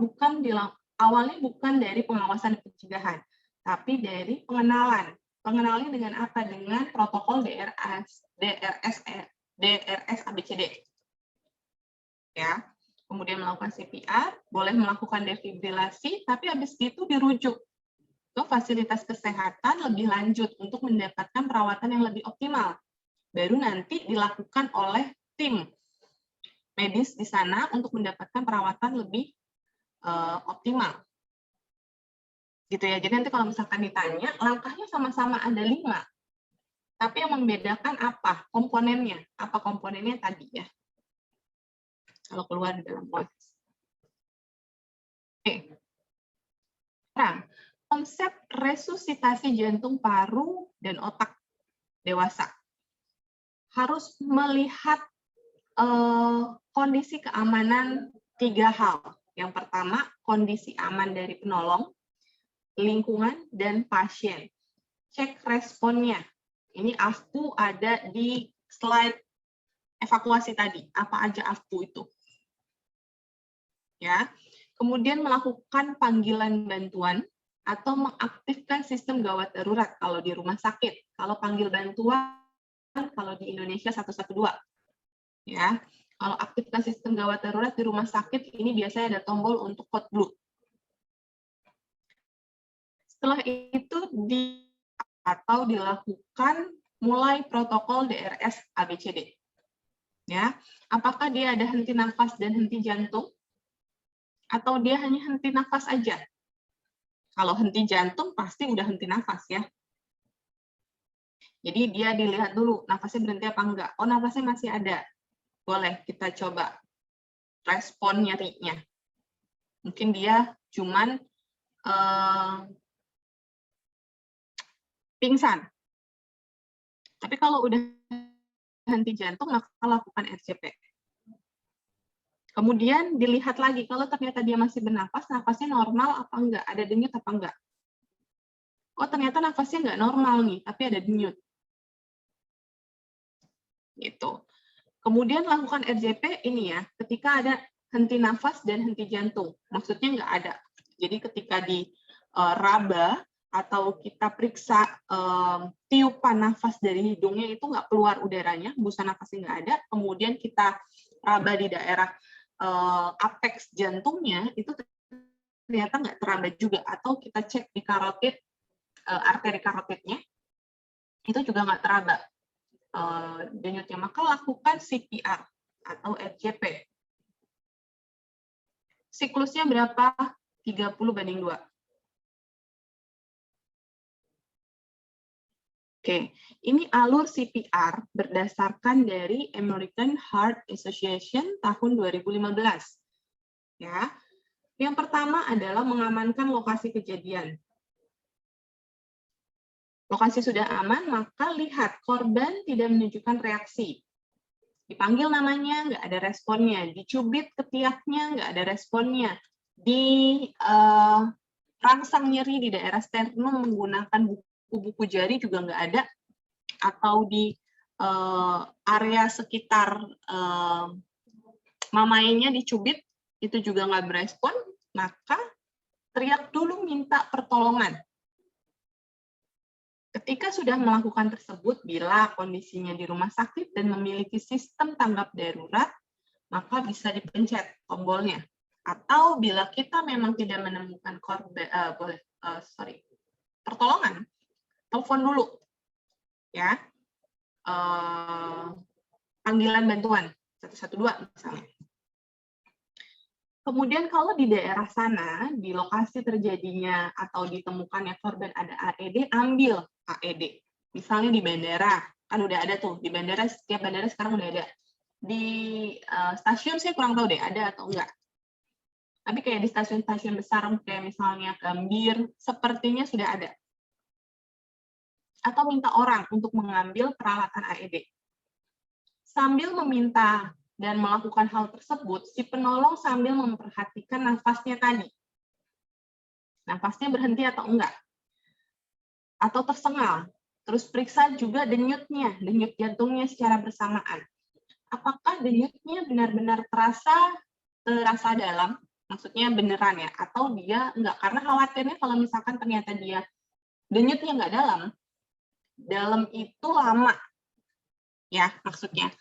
awalnya bukan dari pengawasan dan pencegahan, tapi dari pengenalan. Pengenalan dengan apa? Dengan protokol DRS ABCD. Ya. Kemudian melakukan CPR, boleh melakukan defibrilasi, tapi habis itu dirujuk ke fasilitas kesehatan lebih lanjut untuk mendapatkan perawatan yang lebih optimal. baru nanti dilakukan oleh tim medis di sana untuk mendapatkan perawatan lebih optimal. Gitu ya. Jadi nanti kalau misalkan ditanya, langkahnya sama-sama ada 5. Tapi yang membedakan apa? Komponennya. Apa komponennya tadi ya? Kalau keluar di dalam konteks. Oke. Nah, konsep resusitasi jantung, paru, dan otak dewasa harus melihat kondisi keamanan 3 hal. Yang pertama, kondisi aman dari penolong, lingkungan, dan pasien. Cek responnya. Ini AFPU ada di slide evakuasi tadi. Apa aja AFPU itu? Ya. Kemudian melakukan panggilan bantuan atau mengaktifkan sistem gawat darurat kalau di rumah sakit. Kalau panggil bantuan, kalau di Indonesia 112. Ya. Kalau aktifkan sistem gawat darurat di rumah sakit, ini biasanya ada tombol untuk code blue. Setelah itu dilakukan mulai protokol DRS ABCD. Ya, apakah dia ada henti nafas dan henti jantung? Atau dia hanya henti nafas aja? Kalau henti jantung pasti udah henti nafas ya. Jadi dia dilihat dulu nafasnya berhenti apa enggak. Oh, nafasnya masih ada. Boleh kita coba respon nyerinya. Mungkin dia cuman pingsan. Tapi kalau udah henti jantung, maka lakukan RCP. Kemudian dilihat lagi, kalau ternyata dia masih bernafas, nafasnya normal apa enggak, ada denyut apa enggak. Oh, ternyata nafasnya enggak normal nih, tapi ada denyut. Gitu. Kemudian lakukan RCP ini ya, ketika ada henti nafas dan henti jantung. Maksudnya enggak ada. Jadi ketika di raba, atau kita periksa tiupan nafas dari hidungnya itu nggak keluar udaranya, busa nafasnya nggak ada, kemudian kita raba di daerah apex jantungnya, itu ternyata nggak teraba juga, atau kita cek di karotid, arteri karotidnya, itu juga nggak teraba denyutnya, maka lakukan CPR atau RCP. Siklusnya berapa? 30:2. Oke, ini alur CPR berdasarkan dari American Heart Association tahun 2015. Ya, yang pertama adalah mengamankan lokasi kejadian. Lokasi sudah aman, maka lihat korban tidak menunjukkan reaksi. Dipanggil namanya, nggak ada responnya. Dicubit ketiaknya, nggak ada responnya. Rangsang nyeri di daerah sternum menggunakan buku jari juga nggak ada, atau di area sekitar mamainya dicubit, itu juga nggak berespon, maka teriak dulu minta pertolongan. Ketika sudah melakukan tersebut, bila kondisinya di rumah sakit dan memiliki sistem tanggap darurat, maka bisa dipencet tombolnya. Atau bila kita memang tidak menemukan pertolongan, telepon dulu, ya, panggilan bantuan 112 misalnya. Kemudian kalau di daerah sana, di lokasi terjadinya atau ditemukannya korban ada AED, ambil AED. Misalnya di bandara, kan udah ada tuh, di bandara, setiap bandara sekarang udah ada. Di stasiun saya kurang tahu deh, ada atau enggak. Tapi kayak di stasiun-stasiun besar, kayak misalnya Gambir, sepertinya sudah ada. Atau minta orang untuk mengambil peralatan AED. Sambil meminta dan melakukan hal tersebut, si penolong sambil memperhatikan nafasnya tadi. Nafasnya berhenti atau enggak. Atau tersengal. Terus periksa juga denyutnya, denyut jantungnya secara bersamaan. Apakah denyutnya benar-benar terasa dalam? Maksudnya beneran ya, atau dia enggak, karena khawatirnya kalau misalkan ternyata dia denyutnya enggak dalam itu lama ya, maksudnya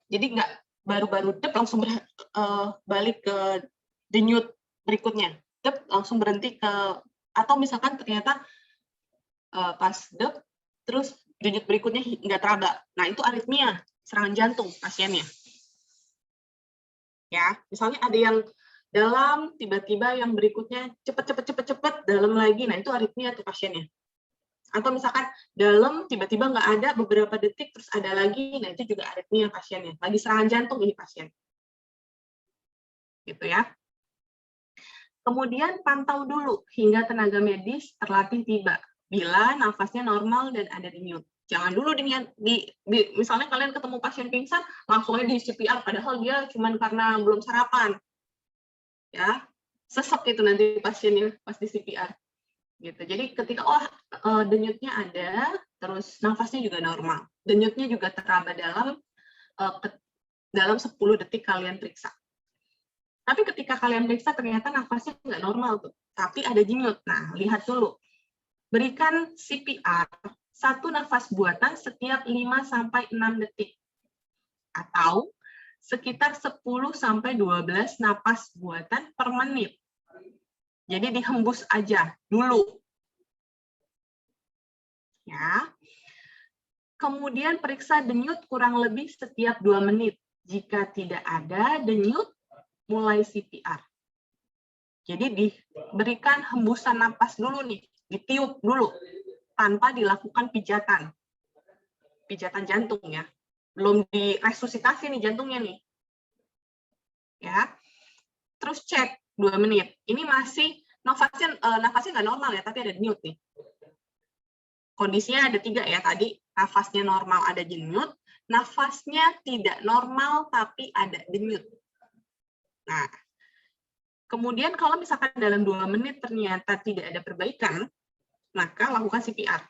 jadi enggak baru-baru langsung balik ke denyut berikutnya, langsung berhenti ke, atau misalkan ternyata pas terus denyut berikutnya nggak teraba. Nah, itu aritmia, serangan jantung pasiennya. Ya, misalnya ada yang dalam, tiba-tiba yang berikutnya cepet, dalam lagi, nah itu aritmia tuh pasiennya. Atau misalkan dalam, tiba-tiba nggak ada, beberapa detik, terus ada lagi, nah itu juga aritmia pasiennya. Lagi serangan jantung ini pasien. Gitu ya. Kemudian pantau dulu hingga tenaga medis terlatih tiba. Bila nafasnya normal dan ada denyut. Jangan dulu misalnya kalian ketemu pasien pingsan, langsung aja di CPR, padahal dia cuma karena belum sarapan. Ya, sesek itu nanti pasiennya pas di CPR. Gitu. Jadi ketika denyutnya ada, terus nafasnya juga normal. Denyutnya juga teraba dalam 10 detik kalian periksa. Tapi ketika kalian periksa ternyata nafasnya nggak normal tuh, tapi ada denyut. Nah, lihat dulu. Berikan CPR 1 nafas buatan setiap 5-6 detik. Atau sekitar 10-12 napas buatan per menit. Jadi dihembus aja dulu. Ya. Kemudian periksa denyut kurang lebih setiap 2 menit. Jika tidak ada denyut, mulai CPR. Jadi diberikan hembusan napas dulu nih, ditiup dulu, tanpa dilakukan pijatan. Pijatan jantung ya. Belum diresusitasi nih jantungnya nih. Ya. Terus cek 2 menit. Ini masih nafasnya nggak normal ya, tapi ada denyut nih. Kondisinya ada 3 ya tadi, nafasnya normal ada denyut, nafasnya tidak normal tapi ada denyut. Nah, kemudian kalau misalkan dalam 2 menit ternyata tidak ada perbaikan, maka lakukan CPR.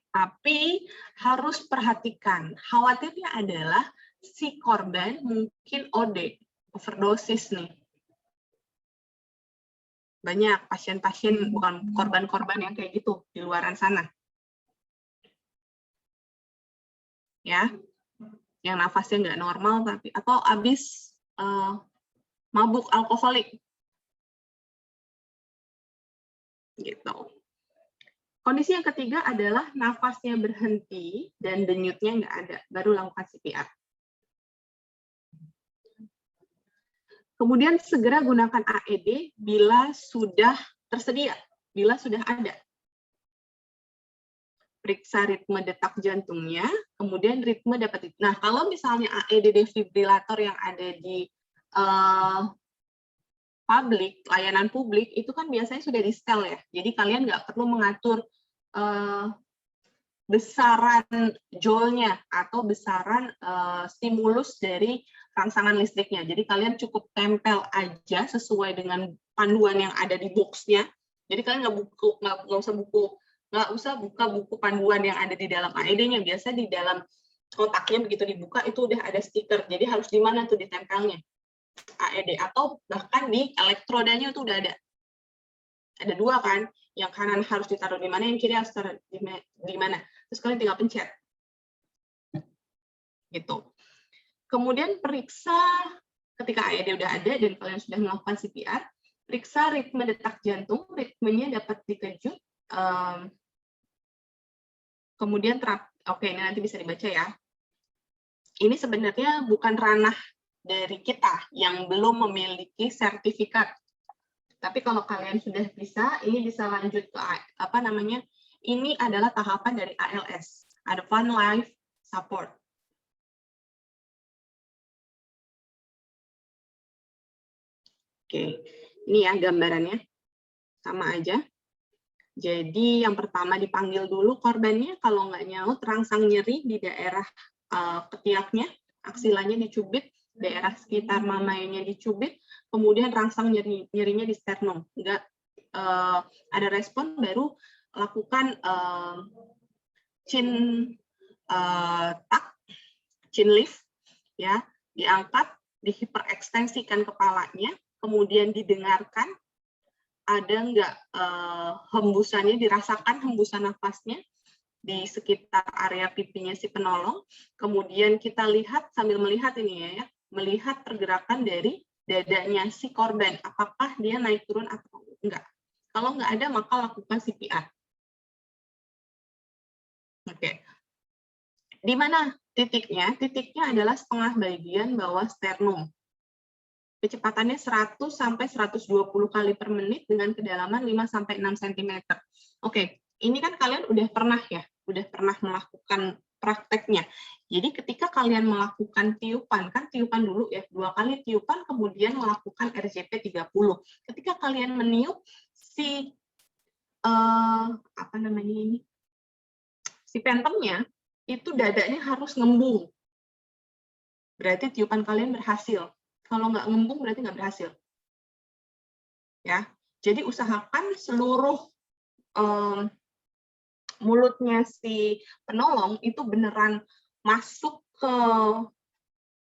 Tapi harus perhatikan, khawatirnya adalah si korban mungkin OD, overdosis nih. Banyak pasien-pasien, bukan korban-korban yang kayak gitu di luaran sana. Ya, yang nafasnya nggak normal, tapi atau habis mabuk alkoholik. Gitu. Kondisi yang ketiga adalah nafasnya berhenti dan denyutnya nggak ada, baru lakukan CPR. Kemudian segera gunakan AED bila sudah tersedia, bila sudah ada. Periksa ritme detak jantungnya, kemudian ritme dapat. Nah, kalau misalnya AED defibrilator yang ada di layanan publik, itu kan biasanya sudah di-setel ya. Jadi kalian nggak perlu mengatur besaran joule-nya atau besaran stimulus dari rangsangan listriknya. Jadi kalian cukup tempel aja sesuai dengan panduan yang ada di box-nya. Jadi kalian nggak usah buka buku panduan yang ada di dalam AED-nya. Biasa di dalam kotaknya begitu dibuka itu udah ada stiker. Jadi harus di mana tuh ditempelnya AED, atau bahkan di elektrodanya itu udah ada. Ada 2 kan, yang kanan harus ditaruh di mana, yang kiri harus taruh di mana. Terus kalian tinggal pencet. Gitu. Kemudian periksa ketika AED udah ada dan kalian sudah melakukan CPR, periksa ritme detak jantung, ritmenya dapat dikejut. Kemudian oke, ini nanti bisa dibaca ya. Ini sebenarnya bukan ranah dari kita yang belum memiliki sertifikat. Tapi kalau kalian sudah bisa, ini bisa lanjut ke ini adalah tahapan dari ALS, Advanced Life Support. Oke, ini ya gambarannya, sama aja. Jadi yang pertama dipanggil dulu korbannya, kalau nggak nyaut, rangsang nyeri di daerah ketiaknya, aksilanya dicubit, daerah sekitar mamainya dicubit, kemudian rangsang nyerinya di sternum. Nggak ada respon, baru lakukan chin lift, ya, diangkat, dihiperekstensikan kepalanya, kemudian didengarkan ada nggak hembusannya, dirasakan hembusan nafasnya di sekitar area pipinya si penolong. Kemudian kita lihat sambil melihat ini ya, melihat pergerakan dari dadanya si korban, apakah dia naik turun atau enggak. Kalau nggak ada, maka lakukan CPR. Oke. Di mana titiknya? Titiknya adalah setengah bagian bawah sternum. Kecepatannya 100 sampai 120 kali per menit dengan kedalaman 5 sampai 6 cm. Oke, ini kan kalian udah pernah ya, udah pernah melakukan prakteknya. Jadi ketika kalian melakukan tiupan, kan tiupan dulu ya, 2 kali tiupan kemudian melakukan RJP 30. Ketika kalian meniup si apa namanya ini? Si pentemnya itu dadanya harus ngembung. Berarti tiupan kalian berhasil. Kalau nggak ngembung berarti nggak berhasil. Ya, jadi usahakan seluruh mulutnya si penolong itu beneran masuk ke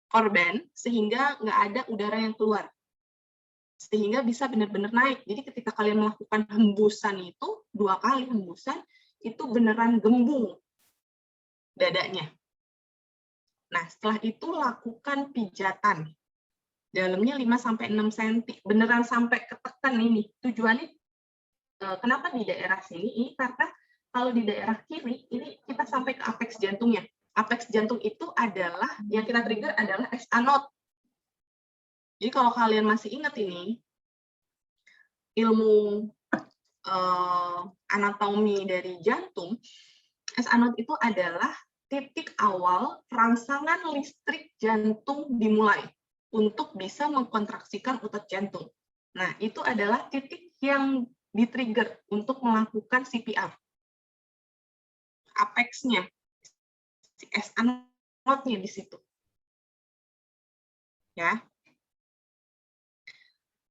korban sehingga nggak ada udara yang keluar. Sehingga bisa benar-benar naik. Jadi ketika kalian melakukan hembusan itu, 2 kali hembusan, itu beneran gembung dadanya. Nah, setelah itu lakukan pijatan. Dalamnya 5-6 cm, beneran sampai ketekan ini. Tujuannya, kenapa di daerah sini? Ini karena kalau di daerah kiri, ini kita sampai ke apeks jantungnya. Apeks jantung itu adalah, yang kita trigger adalah SA node. Jadi kalau kalian masih ingat ini, ilmu anatomi dari jantung, SA node itu adalah titik awal rangsangan listrik jantung dimulai untuk bisa mengkontraksikan otot jantung. Nah, itu adalah titik yang di-trigger untuk melakukan CPR. Apex-nya, si SA node-nya di situ. Ya.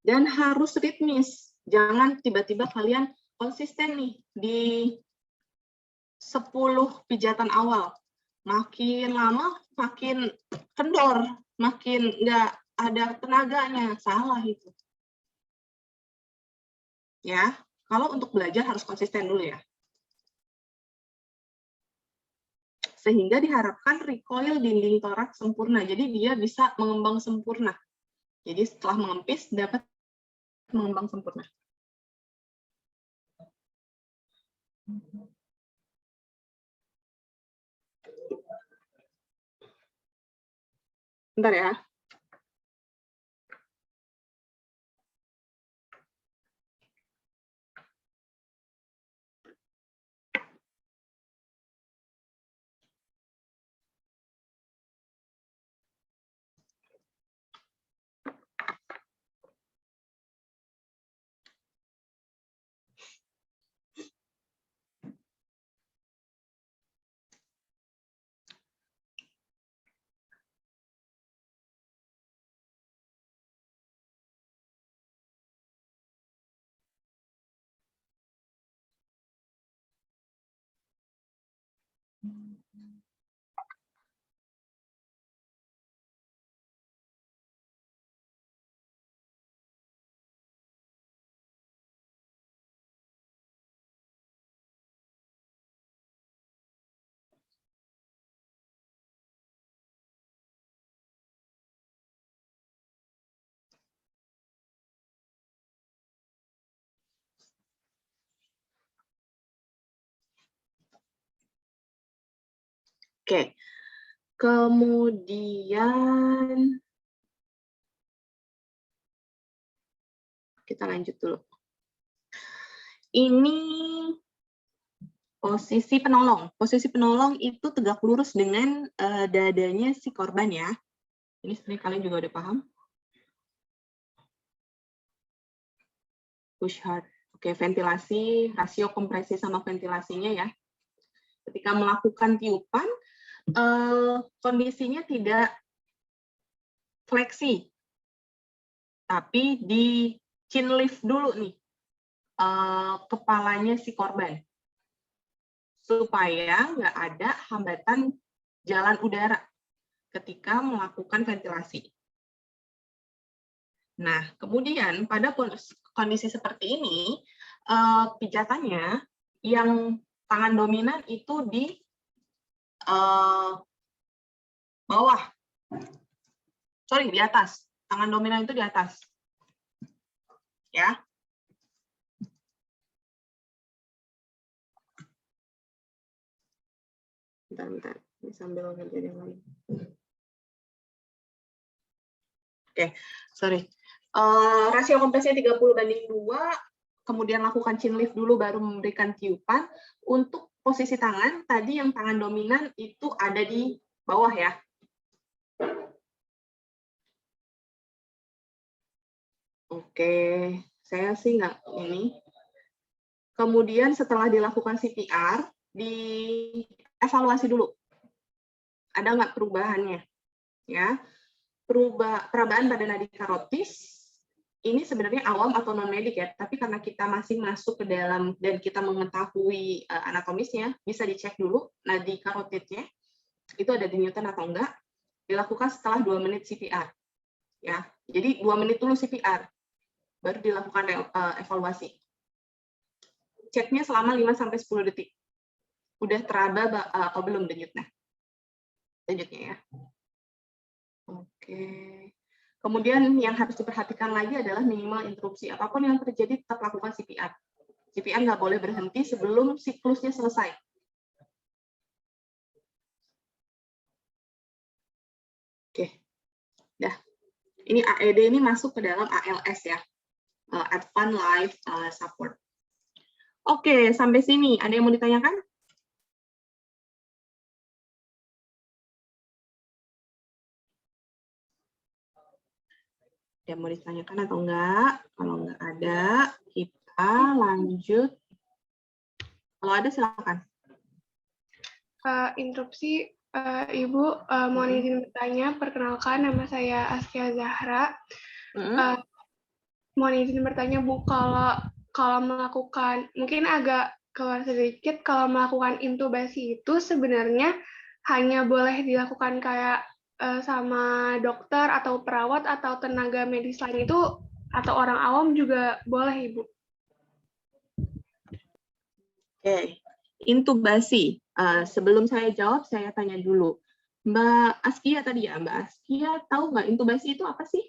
Dan harus ritmis. Jangan tiba-tiba kalian konsisten nih di 10 pijatan awal. Makin lama, makin kendor, makin nggak ada tenaganya. Salah itu. Ya, kalau untuk belajar harus konsisten dulu ya. Sehingga diharapkan recoil dinding toraks sempurna. Jadi dia bisa mengembang sempurna. Jadi setelah mengempis, dapat mengembang sempurna. Bentar ya. Oke. Kemudian kita lanjut dulu. Ini posisi penolong. Posisi penolong itu tegak lurus dengan dadanya si korban ya. Ini sebenarnya kalian juga udah paham. Push hard. Oke, ventilasi, rasio kompresi sama ventilasinya ya. Ketika melakukan tiupan, kondisinya tidak fleksi, tapi di chin lift dulu nih, kepalanya si korban, supaya nggak ada hambatan jalan udara ketika melakukan ventilasi. Nah, kemudian pada kondisi seperti ini, pijatannya yang tangan dominan itu di bawah. Sorry, di atas. Tangan dominan itu di atas. Ya. Bentar. Ini sambil ngerjain yang lain. Oke, sorry. Rasio kompresnya 30:2, kemudian lakukan chin lift dulu baru memberikan tiupan. Untuk posisi tangan, tadi yang tangan dominan itu ada di bawah ya. Oke, saya sih nggak ini. Kemudian setelah dilakukan CPR, dievaluasi dulu. Ada nggak perubahannya? Ya, perubahan pada nadi karotis ini sebenarnya awam atau non medik ya, tapi karena kita masih masuk ke dalam dan kita mengetahui anatomisnya, bisa dicek dulu nadi karotidnya itu ada di Newton atau enggak. Dilakukan setelah 2 menit CPR. Ya, jadi 2 menit dulu CPR, baru dilakukan evaluasi. Ceknya selama 5-10 detik. Udah teraba atau belum denyutnya? Denyutnya ya. Oke. Kemudian yang harus diperhatikan lagi adalah minimal interupsi. Apapun yang terjadi tetap lakukan CPR. CPR nggak boleh berhenti sebelum siklusnya selesai. Oke. Dah. Ini AED ini masuk ke dalam ALS ya. Advanced Life Support. Oke, sampai sini. Ada yang mau ditanyakan? Ada yang mau ditanyakan atau enggak? Kalau enggak ada, kita lanjut. Kalau ada, silakan. Interupsi, Ibu, mohon izin bertanya. Perkenalkan, nama saya Askia Zahra. Mohon izin bertanya, Bu, kalau melakukan, mungkin agak keluar sedikit, kalau melakukan intubasi itu sebenarnya hanya boleh dilakukan kayak sama dokter atau perawat atau tenaga medis lain itu, atau orang awam juga boleh, Ibu? Oke, intubasi. Sebelum saya jawab, saya tanya dulu. Mbak Askia tadi ya, Mbak Askia tahu nggak intubasi itu apa sih?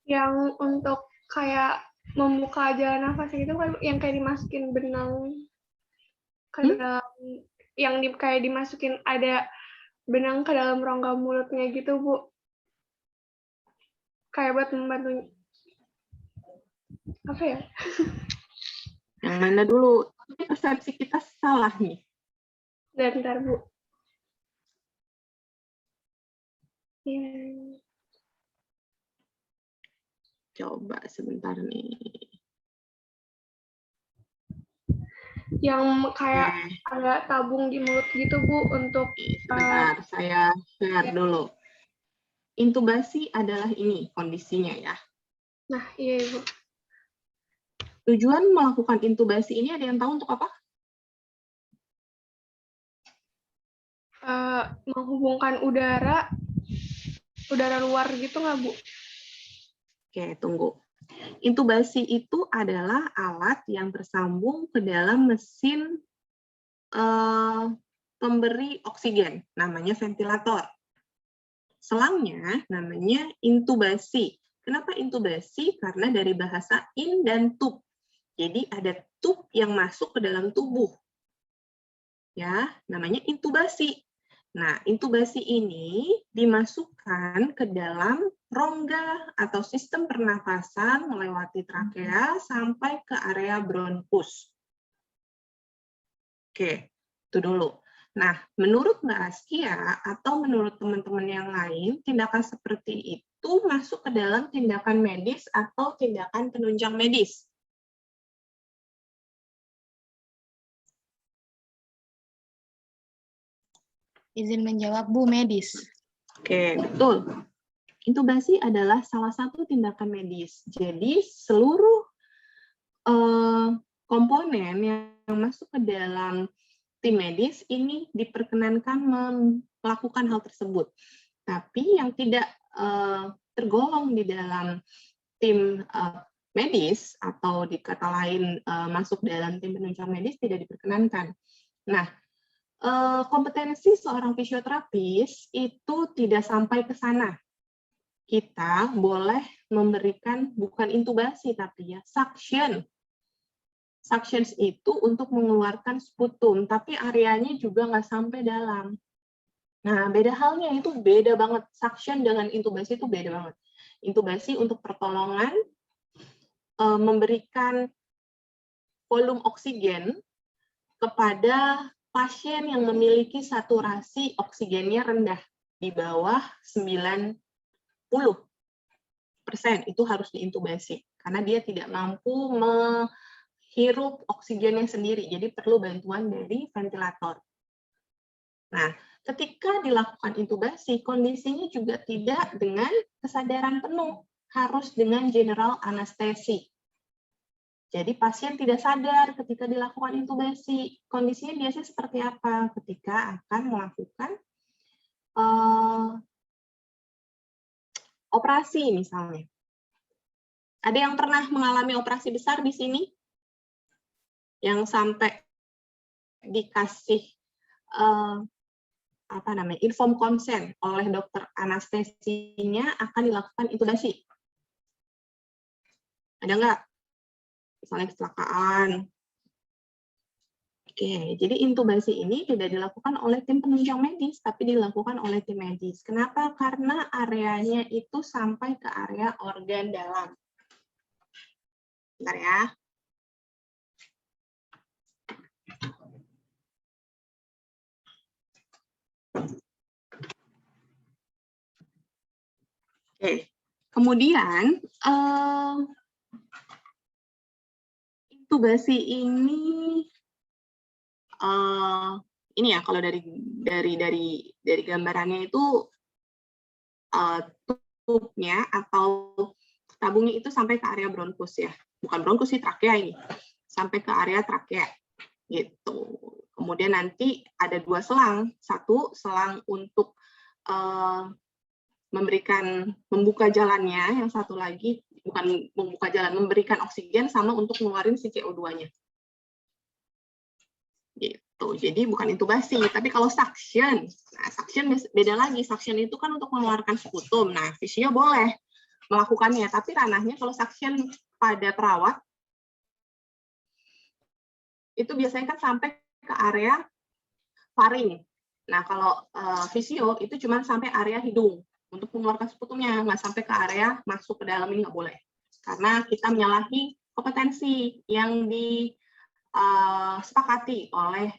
Yang untuk kayak membuka jalan nafas itu kan yang kayak dimasukin benang ke dalam, yang kayak dimasukin ada benang ke dalam rongga mulutnya gitu, Bu. Kayak buat membantu apa ya? Yang mana dulu? Persepsi kita salah nih. Bentar, Bu. Coba sebentar nih. Yang kayak ada tabung di mulut gitu, Bu, untuk sebentar, saya share dulu. Intubasi adalah ini kondisinya ya. Nah, iya, Ibu. Tujuan melakukan intubasi ini ada yang tahu untuk apa? Menghubungkan udara luar gitu nggak, Bu? Oke, tunggu. Intubasi itu adalah alat yang tersambung ke dalam mesin pemberi oksigen, namanya ventilator. Selangnya namanya intubasi. Kenapa intubasi? Karena dari bahasa in dan tub. Jadi ada tub yang masuk ke dalam tubuh. Ya, namanya intubasi. Nah, intubasi ini dimasukkan ke dalam rongga atau sistem pernafasan melewati trakea sampai ke area bronkus. Oke, itu dulu. Nah, menurut Mbak Askia atau menurut teman-teman yang lain, tindakan seperti itu masuk ke dalam tindakan medis atau tindakan penunjang medis? Izin menjawab, Bu, medis. Oke, betul. Intubasi adalah salah satu tindakan medis. Jadi seluruh komponen yang masuk ke dalam tim medis ini diperkenankan melakukan hal tersebut. Tapi yang tidak tergolong di dalam tim medis atau di kata lain masuk dalam tim penunjang medis tidak diperkenankan. Nah, kompetensi seorang fisioterapis itu tidak sampai ke sana. Kita boleh memberikan bukan intubasi tapi ya suction. Suctions itu untuk mengeluarkan sputum, tapi areanya juga nggak sampai dalam. Nah, beda halnya itu beda banget. Suction dengan intubasi itu beda banget. Intubasi untuk pertolongan memberikan volume oksigen kepada pasien yang memiliki saturasi oksigennya rendah di bawah 90%. Itu harus diintubasi karena dia tidak mampu menghirup oksigennya sendiri, jadi perlu bantuan dari ventilator. Nah, ketika dilakukan intubasi, kondisinya juga tidak dengan kesadaran penuh, harus dengan general anestesi. Jadi pasien tidak sadar ketika dilakukan intubasi. Kondisinya biasanya seperti apa? Ketika akan melakukan operasi misalnya. Ada yang pernah mengalami operasi besar di sini? Yang sampai dikasih inform consent oleh dokter anestesinya akan dilakukan intubasi. Ada nggak? Misalnya kecelakaan. Oke, jadi intubasi ini tidak dilakukan oleh tim penunjang medis, tapi dilakukan oleh tim medis. Kenapa? Karena areanya itu sampai ke area organ dalam. Bentar ya. Oke, kemudian intubasi ini ya kalau dari gambarannya itu tubnya atau tabungnya itu sampai ke area bronkus ya, bukan bronkus sih, trakea ini, sampai ke area trakea gitu. Kemudian nanti ada 2 selang, satu selang untuk membuka jalannya, yang satu lagi bukan membuka jalan, memberikan oksigen sama untuk ngeluarin si CO2-nya. Gitu. Jadi bukan intubasi, tapi kalau suction, nah suction beda lagi. Suction itu kan untuk mengeluarkan sputum. Nah, fisio boleh melakukannya, tapi ranahnya kalau suction pada perawat itu biasanya kan sampai ke area faring. Nah, kalau fisio itu cuma sampai area hidung untuk mengeluarkan sputumnya, nggak sampai ke area masuk ke dalam, ini nggak boleh. Karena kita menyalahi kompetensi yang disepakati oleh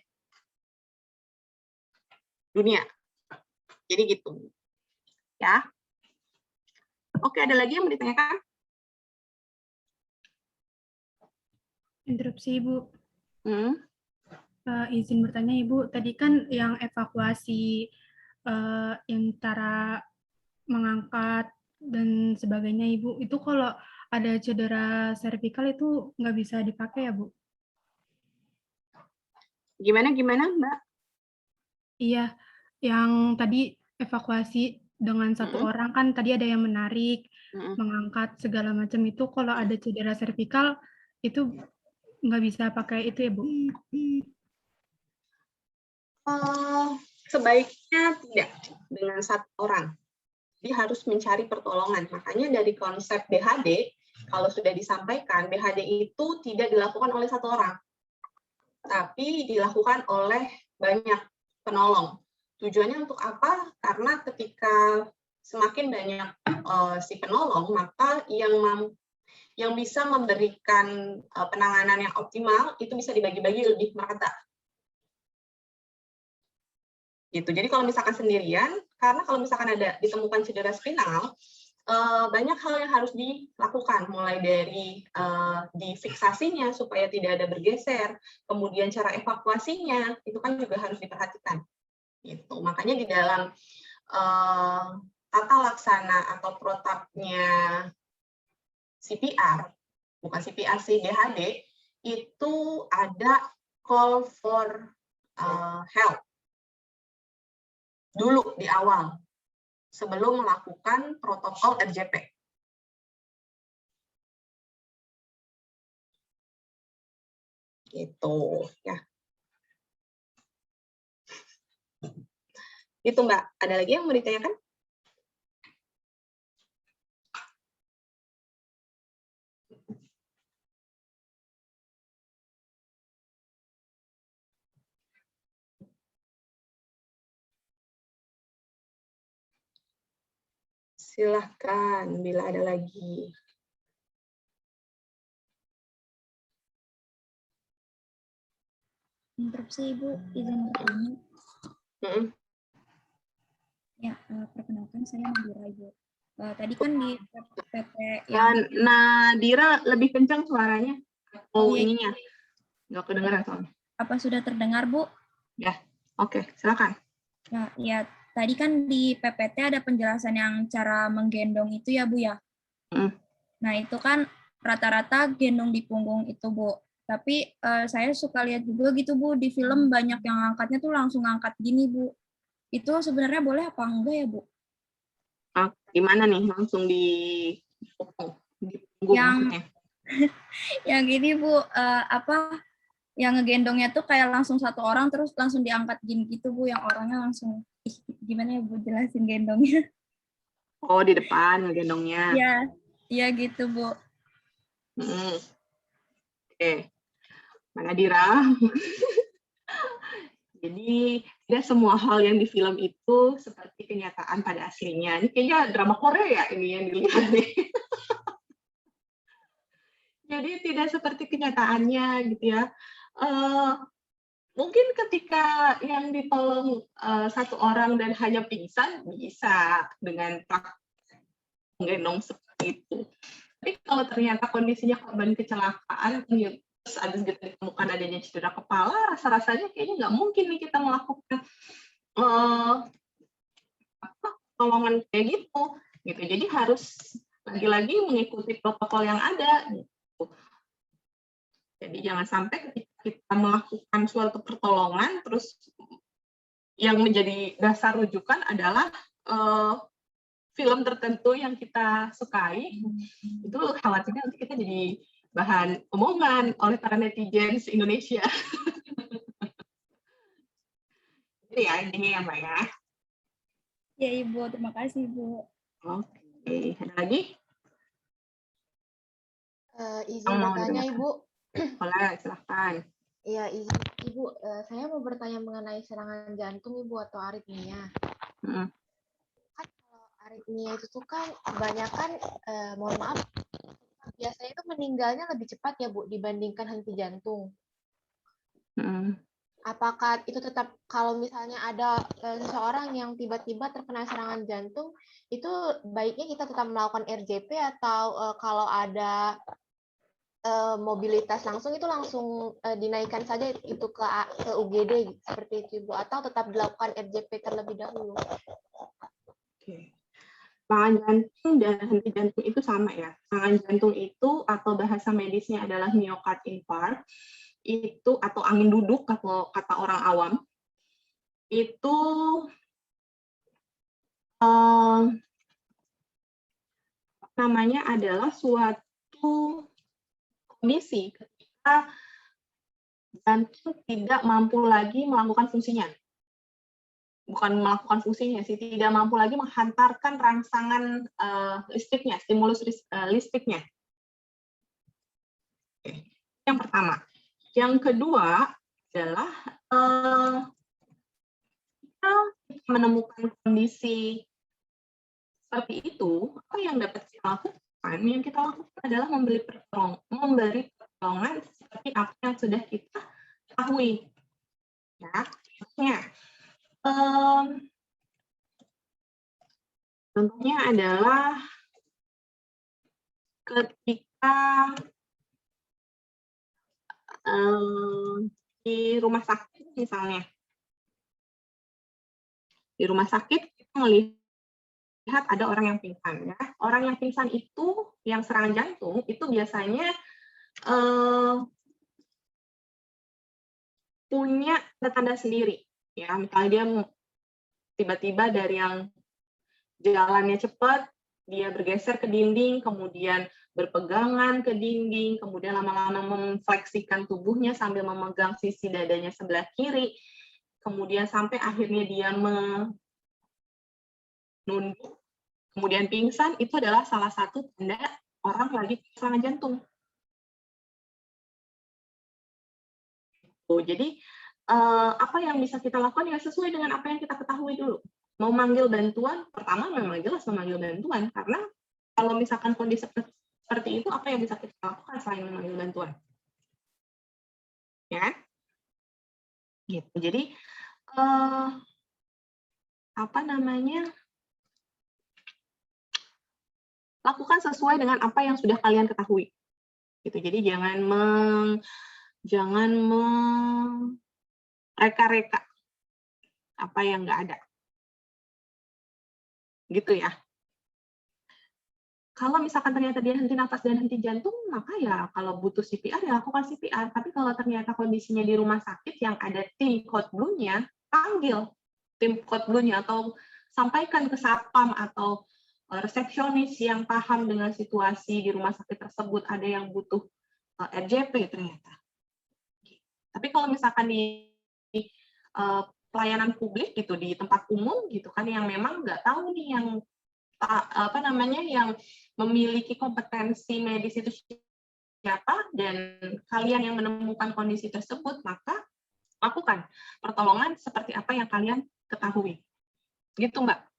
dunia. Jadi gitu. Ya. Oke, ada lagi yang mau ditanyakan? Interupsi, Ibu. Izin bertanya, Ibu. Tadi kan yang evakuasi yang cara mengangkat dan sebagainya, Ibu. Itu kalau ada cedera servikal itu nggak bisa dipakai ya, Bu? Gimana, Mbak? Iya, yang tadi evakuasi dengan satu orang kan tadi ada yang menarik, mengangkat segala macam itu. Kalau ada cedera servikal itu nggak bisa pakai itu ya, Bu? Sebaiknya tidak dengan 1 orang. Jadi harus mencari pertolongan. Makanya dari konsep BHD, kalau sudah disampaikan, BHD itu tidak dilakukan oleh 1 orang, tapi dilakukan oleh banyak penolong. Tujuannya untuk apa? Karena ketika semakin banyak si penolong, maka yang bisa memberikan penanganan yang optimal itu bisa dibagi-bagi lebih merata. Gitu. Jadi kalau misalkan sendirian, karena kalau misalkan ada ditemukan cedera spinal, banyak hal yang harus dilakukan, mulai dari difiksasinya supaya tidak ada bergeser, kemudian cara evakuasinya itu kan juga harus diperhatikan. Gitu. Makanya di dalam tata laksana atau protapnya CPR, bukan CPR sih, BHD, itu ada call for help dulu di awal, sebelum melakukan protokol RJP. Gitu, ya. Itu Mbak, ada lagi yang mau ditanyakan? Silahkan bila ada lagi. Interupsi Ibu, izin bertanya. Mm-mm. Ya, perkenalkan saya Nadira Ibu. Tadi kan di PT yang Nadira lebih kencang suaranya. Oh, iya, ininya. Nggak kedengeran soalnya. apa sudah terdengar Bu? Ya, oke, silakan. Nah, ya tadi kan di PPT ada penjelasan yang cara menggendong itu ya Bu ya. Mm. Nah itu kan rata-rata gendong di punggung itu Bu. Tapi saya suka lihat juga gitu Bu, di film banyak yang angkatnya tuh langsung angkat gini Bu. Itu sebenarnya boleh apa enggak ya Bu? Gimana nih langsung di punggung Yang maksudnya? yang gini Bu, yang ngegendongnya tuh kayak langsung satu orang terus langsung diangkat gini gitu Bu, yang orangnya langsung gimana ya Bu jelasin gendongnya? Oh, di depan gendongnya. Iya, iya gitu Bu. Oke, Mbak Nadira. Jadi tidak semua hal yang di film itu seperti kenyataan pada aslinya. Ini kayaknya drama Korea ini yang dilihat nih. Jadi tidak seperti kenyataannya gitu ya. Mungkin ketika yang ditolong satu orang dan hanya pingsan bisa dengan menggendong seperti itu. Tapi kalau ternyata kondisinya korban kecelakaan, terus habis gitu ditemukan adanya cedera kepala, rasa-rasanya kayaknya nggak mungkin nih kita melakukan pertolongan kayak gitu. Jadi harus lagi-lagi mengikuti protokol yang ada. Gitu. Jadi jangan sampai ketika kita melakukan suatu pertolongan, terus yang menjadi dasar rujukan adalah film tertentu yang kita sukai, itu khawatirnya nanti kita jadi bahan omongan oleh para netizen Indonesia. Jadi ya intinya ya Mbak ya. Ya Ibu, terima kasih Ibu. Oke, ada lagi? Izin bertanya Ibu. Boleh, silahkan. Iya, izin Ibu. Saya mau bertanya mengenai serangan jantung Ibu atau aritmia. Kan kalau aritmia itu tuh kan kebanyakan, mohon maaf, biasanya itu meninggalnya lebih cepat ya Bu dibandingkan henti jantung. Apakah itu tetap kalau misalnya ada seseorang yang tiba-tiba terkena serangan jantung, itu baiknya kita tetap melakukan RJP atau kalau ada mobilitas langsung itu langsung dinaikkan saja itu ke UGD seperti itu Ibu, atau tetap dilakukan RJP terlebih dahulu? Oke. Serangan jantung dan henti jantung itu sama ya. Serangan jantung itu atau bahasa medisnya adalah myocard infarct, itu atau angin duduk atau kata orang awam, itu namanya adalah suatu kondisi ketika jantung tidak mampu lagi melakukan fungsinya. Bukan melakukan fungsinya sih, tidak mampu lagi menghantarkan rangsangan listriknya, stimulus listriknya. Oke. Yang pertama. Yang kedua adalah kita menemukan kondisi seperti itu, apa yang dapat kita lakukan? Yang kita lakukan adalah memberi pertolongan seperti apa yang sudah kita ketahui. Ya, contohnya adalah ketika di rumah sakit misalnya. Di rumah sakit kita melihat ada orang yang pingsan. Ya. Orang yang pingsan itu, yang serangan jantung, itu biasanya punya tanda-tanda sendiri. Ya, misalnya dia tiba-tiba dari yang jalannya cepat, dia bergeser ke dinding, kemudian berpegangan ke dinding, kemudian lama-lama memfleksikan tubuhnya sambil memegang sisi dadanya sebelah kiri, kemudian sampai akhirnya dia menunduk, kemudian pingsan, itu adalah salah satu tanda orang lagi serangan jantung. Jadi apa yang bisa kita lakukan ya sesuai dengan apa yang kita ketahui dulu. mau manggil bantuan, pertama memang jelas memanggil bantuan, karena kalau misalkan kondisi seperti itu, apa yang bisa kita lakukan selain memanggil bantuan? Ya, gitu. Jadi apa namanya? Lakukan sesuai dengan apa yang sudah kalian ketahui. Gitu. Jadi jangan mereka-reka apa yang nggak ada. Gitu ya. Kalau misalkan ternyata dia henti nafas dan henti jantung, maka ya kalau butuh CPR ya lakukan CPR. Tapi kalau ternyata kondisinya di rumah sakit yang ada tim Code Blue-nya, panggil tim Code Blue-nya atau sampaikan ke satpam atau resepsionis yang paham dengan situasi di rumah sakit tersebut, ada yang butuh RJP ternyata. Tapi kalau misalkan di pelayanan publik gitu, di tempat umum gitu kan, yang memang nggak tahu nih yang apa namanya yang memiliki kompetensi medis itu siapa, dan kalian yang menemukan kondisi tersebut, maka lakukan pertolongan seperti apa yang kalian ketahui. Gitu, Mbak.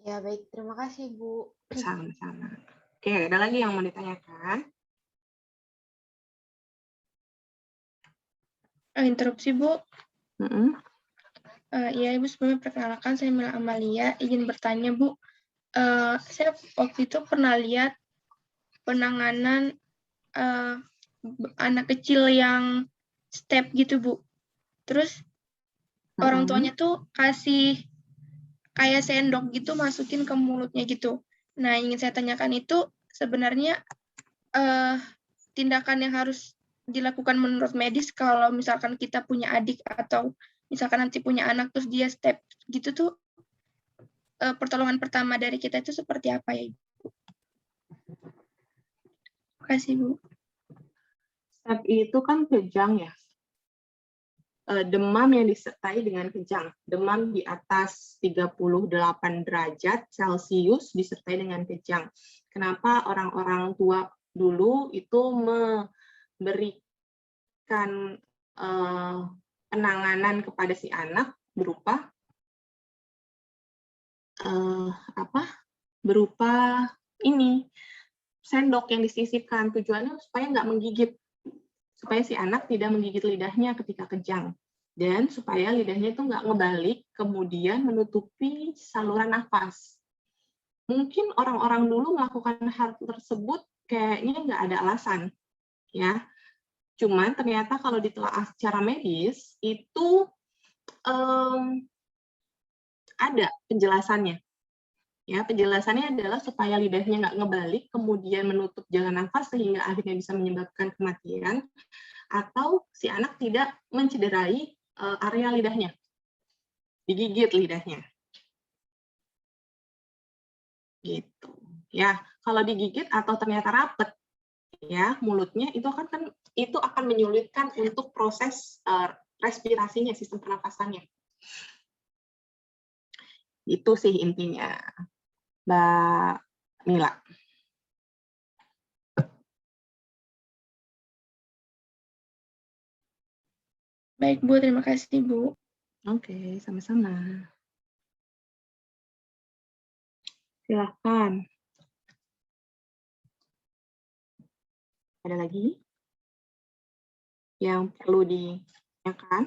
Ya, baik. Terima kasih, Bu. Sama-sama. Oke, ada lagi yang mau ditanyakan? Interupsi, Bu. Iya, Ibu, sebelumnya perkenalkan, saya Mila Amalia. Izin bertanya, Bu. Saya waktu itu pernah lihat penanganan anak kecil yang step gitu, Bu. Terus orang tuanya tuh kasih kayak sendok gitu, masukin ke mulutnya gitu. Nah, yang ingin saya tanyakan itu sebenarnya tindakan yang harus dilakukan menurut medis kalau misalkan kita punya adik atau misalkan nanti punya anak terus dia step gitu tuh, pertolongan pertama dari kita itu seperti apa ya, Ibu? Terima kasih, Bu. Step itu kan kejang ya. Demam yang disertai dengan kejang. Demam di atas 38 derajat Celcius disertai dengan kejang. Kenapa orang-orang tua dulu itu memberikan penanganan kepada si anak berupa berupa ini sendok yang disisipkan, tujuannya supaya nggak menggigit, supaya si anak tidak menggigit lidahnya ketika kejang, dan supaya lidahnya itu nggak ngebalik kemudian menutupi saluran nafas. Mungkin orang-orang dulu melakukan hal tersebut kayaknya nggak ada alasan, ya. Cuman ternyata kalau ditelaah secara medis itu ada penjelasannya. Ya, penjelasannya adalah supaya lidahnya nggak ngebalik, kemudian menutup jalan nafas sehingga akhirnya bisa menyebabkan kematian, atau si anak tidak mencederai area lidahnya, digigit lidahnya. Gitu. Ya, kalau digigit atau ternyata rapet, ya mulutnya itu akan menyulitkan untuk proses respirasinya, sistem pernapasannya. Itu sih intinya, Mbak Mila. Baik, Bu. Terima kasih, Bu. Oke, sama-sama. Silakan. Ada lagi yang perlu ditanyakan?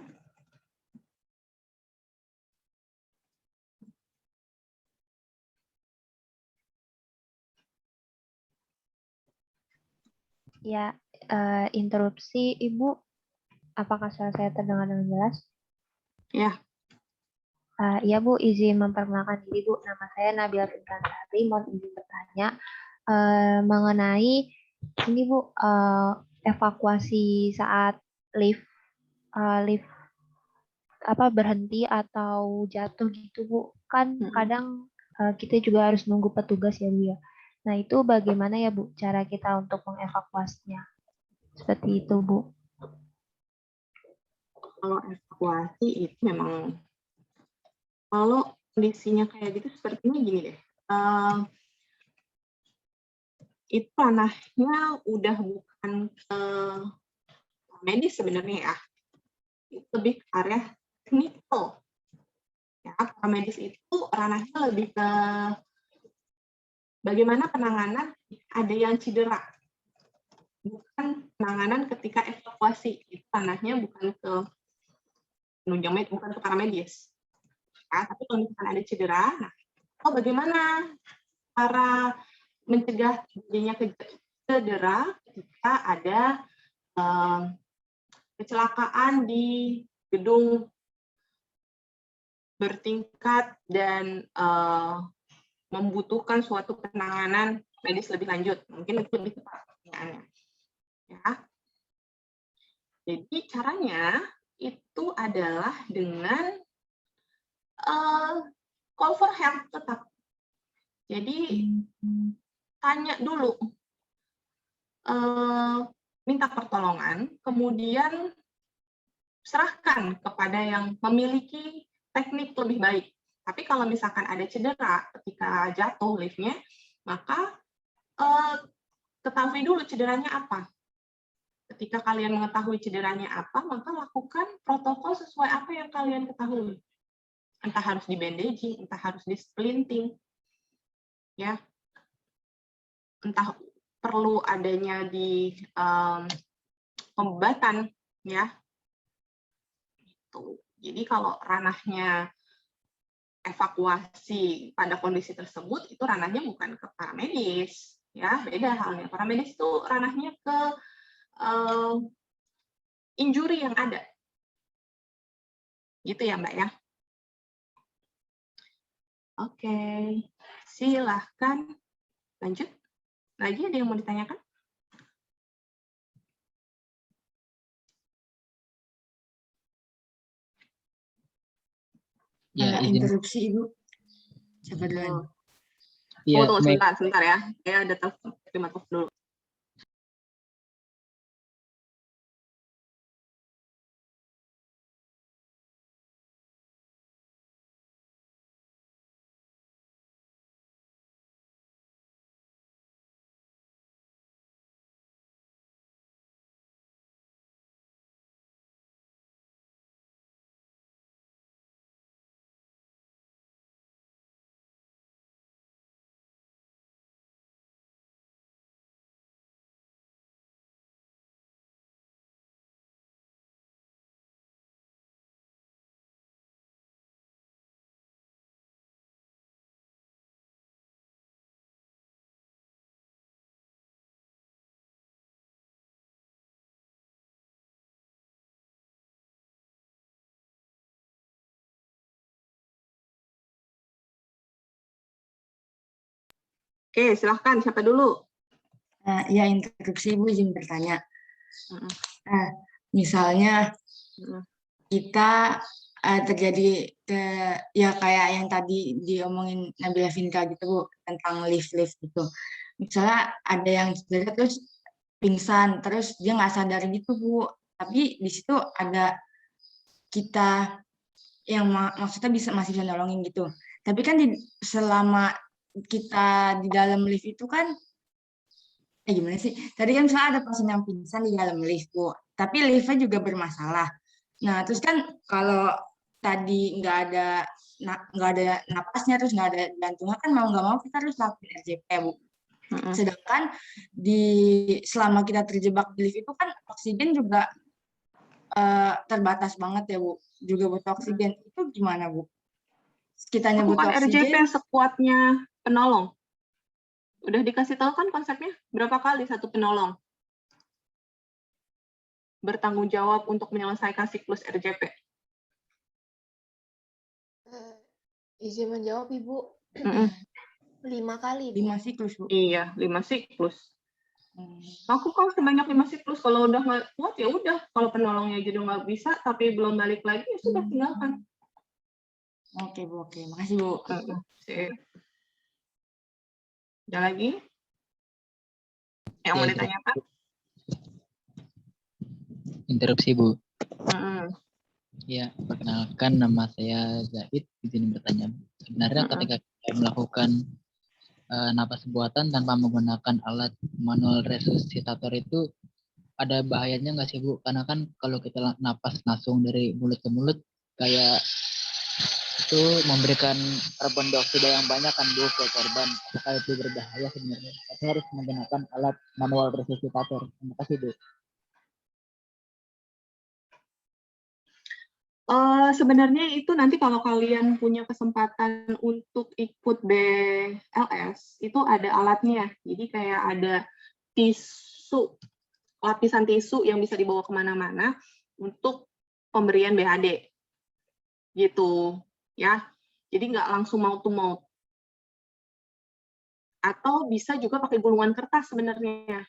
Ya, interupsi, Ibu. Apakah suara saya terdengar dengan jelas? Ya. Iya, Bu. Izin memperkenalkan diri, Bu. Nama saya Nabila Fintansari. Mohon izin bertanya mengenai ini, Bu, evakuasi saat lift berhenti atau jatuh gitu, Bu. Kan kadang kita juga harus nunggu petugas ya, Bu ya. Nah, itu bagaimana ya, Bu, cara kita untuk mengevakuasinya? Seperti itu, Bu. Kalau evakuasi itu memang, kalau kondisinya kayak gitu sepertinya gini deh, itu ranahnya udah bukan ke medis sebenarnya ya, itu lebih ke area teknikal. Ya, para medis itu ranahnya lebih ke bagaimana penanganan ada yang cedera, bukan penanganan ketika evakuasi. Itu ranahnya bukan ke penunjang medis, bukan ke para medis. Ya, tapi kalau misalkan ada cedera, nah, bagaimana cara mencegah terjadinya cedera ketika ada kecelakaan di gedung bertingkat dan membutuhkan suatu penanganan medis lebih lanjut. Mungkin itu lebih tepat pertanyaannya. Ya. Jadi caranya itu adalah dengan call for help tetap. Jadi tanya dulu, minta pertolongan, kemudian serahkan kepada yang memiliki teknik lebih baik. Tapi kalau misalkan ada cedera ketika jatuh liftnya, maka ketahui dulu cederanya apa. Ketika kalian mengetahui cederanya apa, maka lakukan protokol sesuai apa yang kalian ketahui. Entah harus di bandaging, entah harus di splinting, ya, entah perlu adanya di pengobatan, ya. Gitu. Jadi kalau ranahnya evakuasi pada kondisi tersebut, itu ranahnya bukan ke para medis, ya, beda halnya. Para medis itu ranahnya ke injury yang ada, gitu ya Mbak ya. Oke, silahkan lanjut. Lagi ada yang mau ditanyakan? Ya, interupsi Ibu. Siapa duluan? Ya, tunggu sebentar ya. Saya ada telepon, terima telepon dulu. Oke, silahkan. Siapa dulu? Ya, interupsi Ibu, izin bertanya. Misalnya kita terjadi ya kayak yang tadi diomongin Nabila Vinka gitu Bu, tentang lift gitu. Misalnya ada yang cedera terus pingsan, terus dia nggak sadar gitu Bu. Tapi di situ ada kita yang maksudnya masih bisa nolongin gitu. Tapi kan selama kita di dalam lift itu kan gimana sih? Tadi kan misalnya ada pasien yang pingsan di dalam lift, Bu. Tapi liftnya juga bermasalah. Nah, terus kan kalau tadi nggak ada napasnya, terus nggak ada jantungnya, kan mau nggak mau kita harus lakukan RJP, Bu. Sedangkan selama kita terjebak di lift itu kan oksigen juga terbatas banget ya, Bu. Juga butuh oksigen. Itu gimana, Bu? Kita nyebut oksigen. RJP sekuatnya penolong. Udah dikasih tahu kan konsepnya? Berapa kali satu penolong bertanggung jawab untuk menyelesaikan siklus RJP? Izin menjawab, Ibu. 5 kali, Bu. 5 siklus, Bu. Iya, 5 siklus. Aku kan sebanyak 5 siklus. Kalau udah nggak kuat, ya udah. Kalau penolongnya jadi nggak bisa, tapi belum balik lagi, ya sudah tinggalkan. Oke, Bu. Oke, makasih, Bu. Ada lagi? Yang mau ditanyakan? Interupsi, Bu. Ya, perkenalkan nama saya Zaid, izin bertanya. Sebenarnya ketika kita melakukan napas buatan tanpa menggunakan alat manual resusitator itu ada bahayanya nggak sih, Bu? Karena kan kalau kita napas langsung dari mulut ke mulut kayak itu memberikan karbon dioksida yang banyak kan Bu ke korban. Apakah itu berbahaya sebenarnya? Tapi harus menggunakan alat manual resusitator. Terima kasih Bu. Sebenarnya itu nanti kalau kalian punya kesempatan untuk ikut BLS, itu ada alatnya. Jadi kayak ada tisu, lapisan tisu yang bisa dibawa kemana-mana untuk pemberian BHD. Gitu, ya. Jadi nggak langsung mouth to mouth. Atau bisa juga pakai gulungan kertas sebenarnya.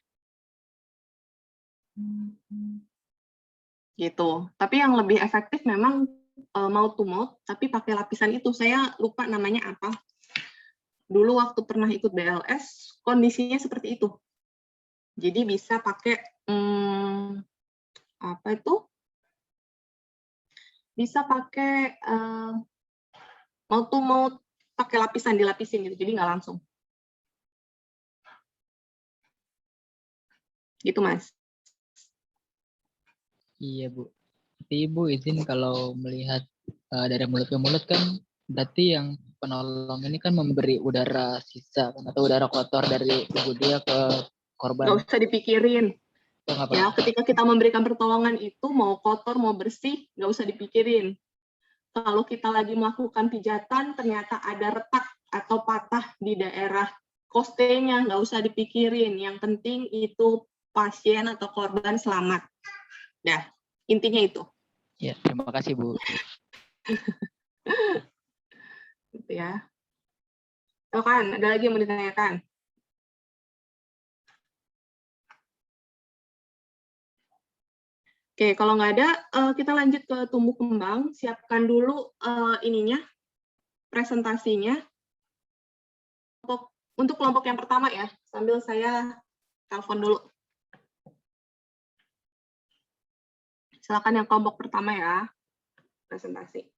Gitu. Tapi yang lebih efektif memang mouth to mouth, tapi pakai lapisan itu. Saya lupa namanya apa. Dulu waktu pernah ikut BLS, kondisinya seperti itu. Jadi bisa pakai apa itu? Bisa pakai mouth to mouth, pakai lapisan, dilapisin gitu. Jadi nggak langsung. Gitu, Mas. Iya Bu. Tapi Ibu izin kalau melihat dari mulut ke mulut kan berarti yang penolong ini kan memberi udara sisa kan, atau udara kotor dari tubuh dia ke korban. Nggak usah dipikirin. Oh, Ya, ketika kita memberikan pertolongan itu mau kotor mau bersih nggak usah dipikirin. Kalau kita lagi melakukan pijatan ternyata ada retak atau patah di daerah kostenya, nggak usah dipikirin. Yang penting itu pasien atau korban selamat. Dah, intinya itu. Ya, terima kasih Bu. Gitu ya. Oh kan, ada lagi yang mau ditanyakan? Oke, kalau nggak ada, kita lanjut ke tumbuh kembang. Siapkan dulu ininya, presentasinya. Untuk kelompok yang pertama ya, sambil saya telepon dulu. Silakan yang kelompok pertama ya, presentasi.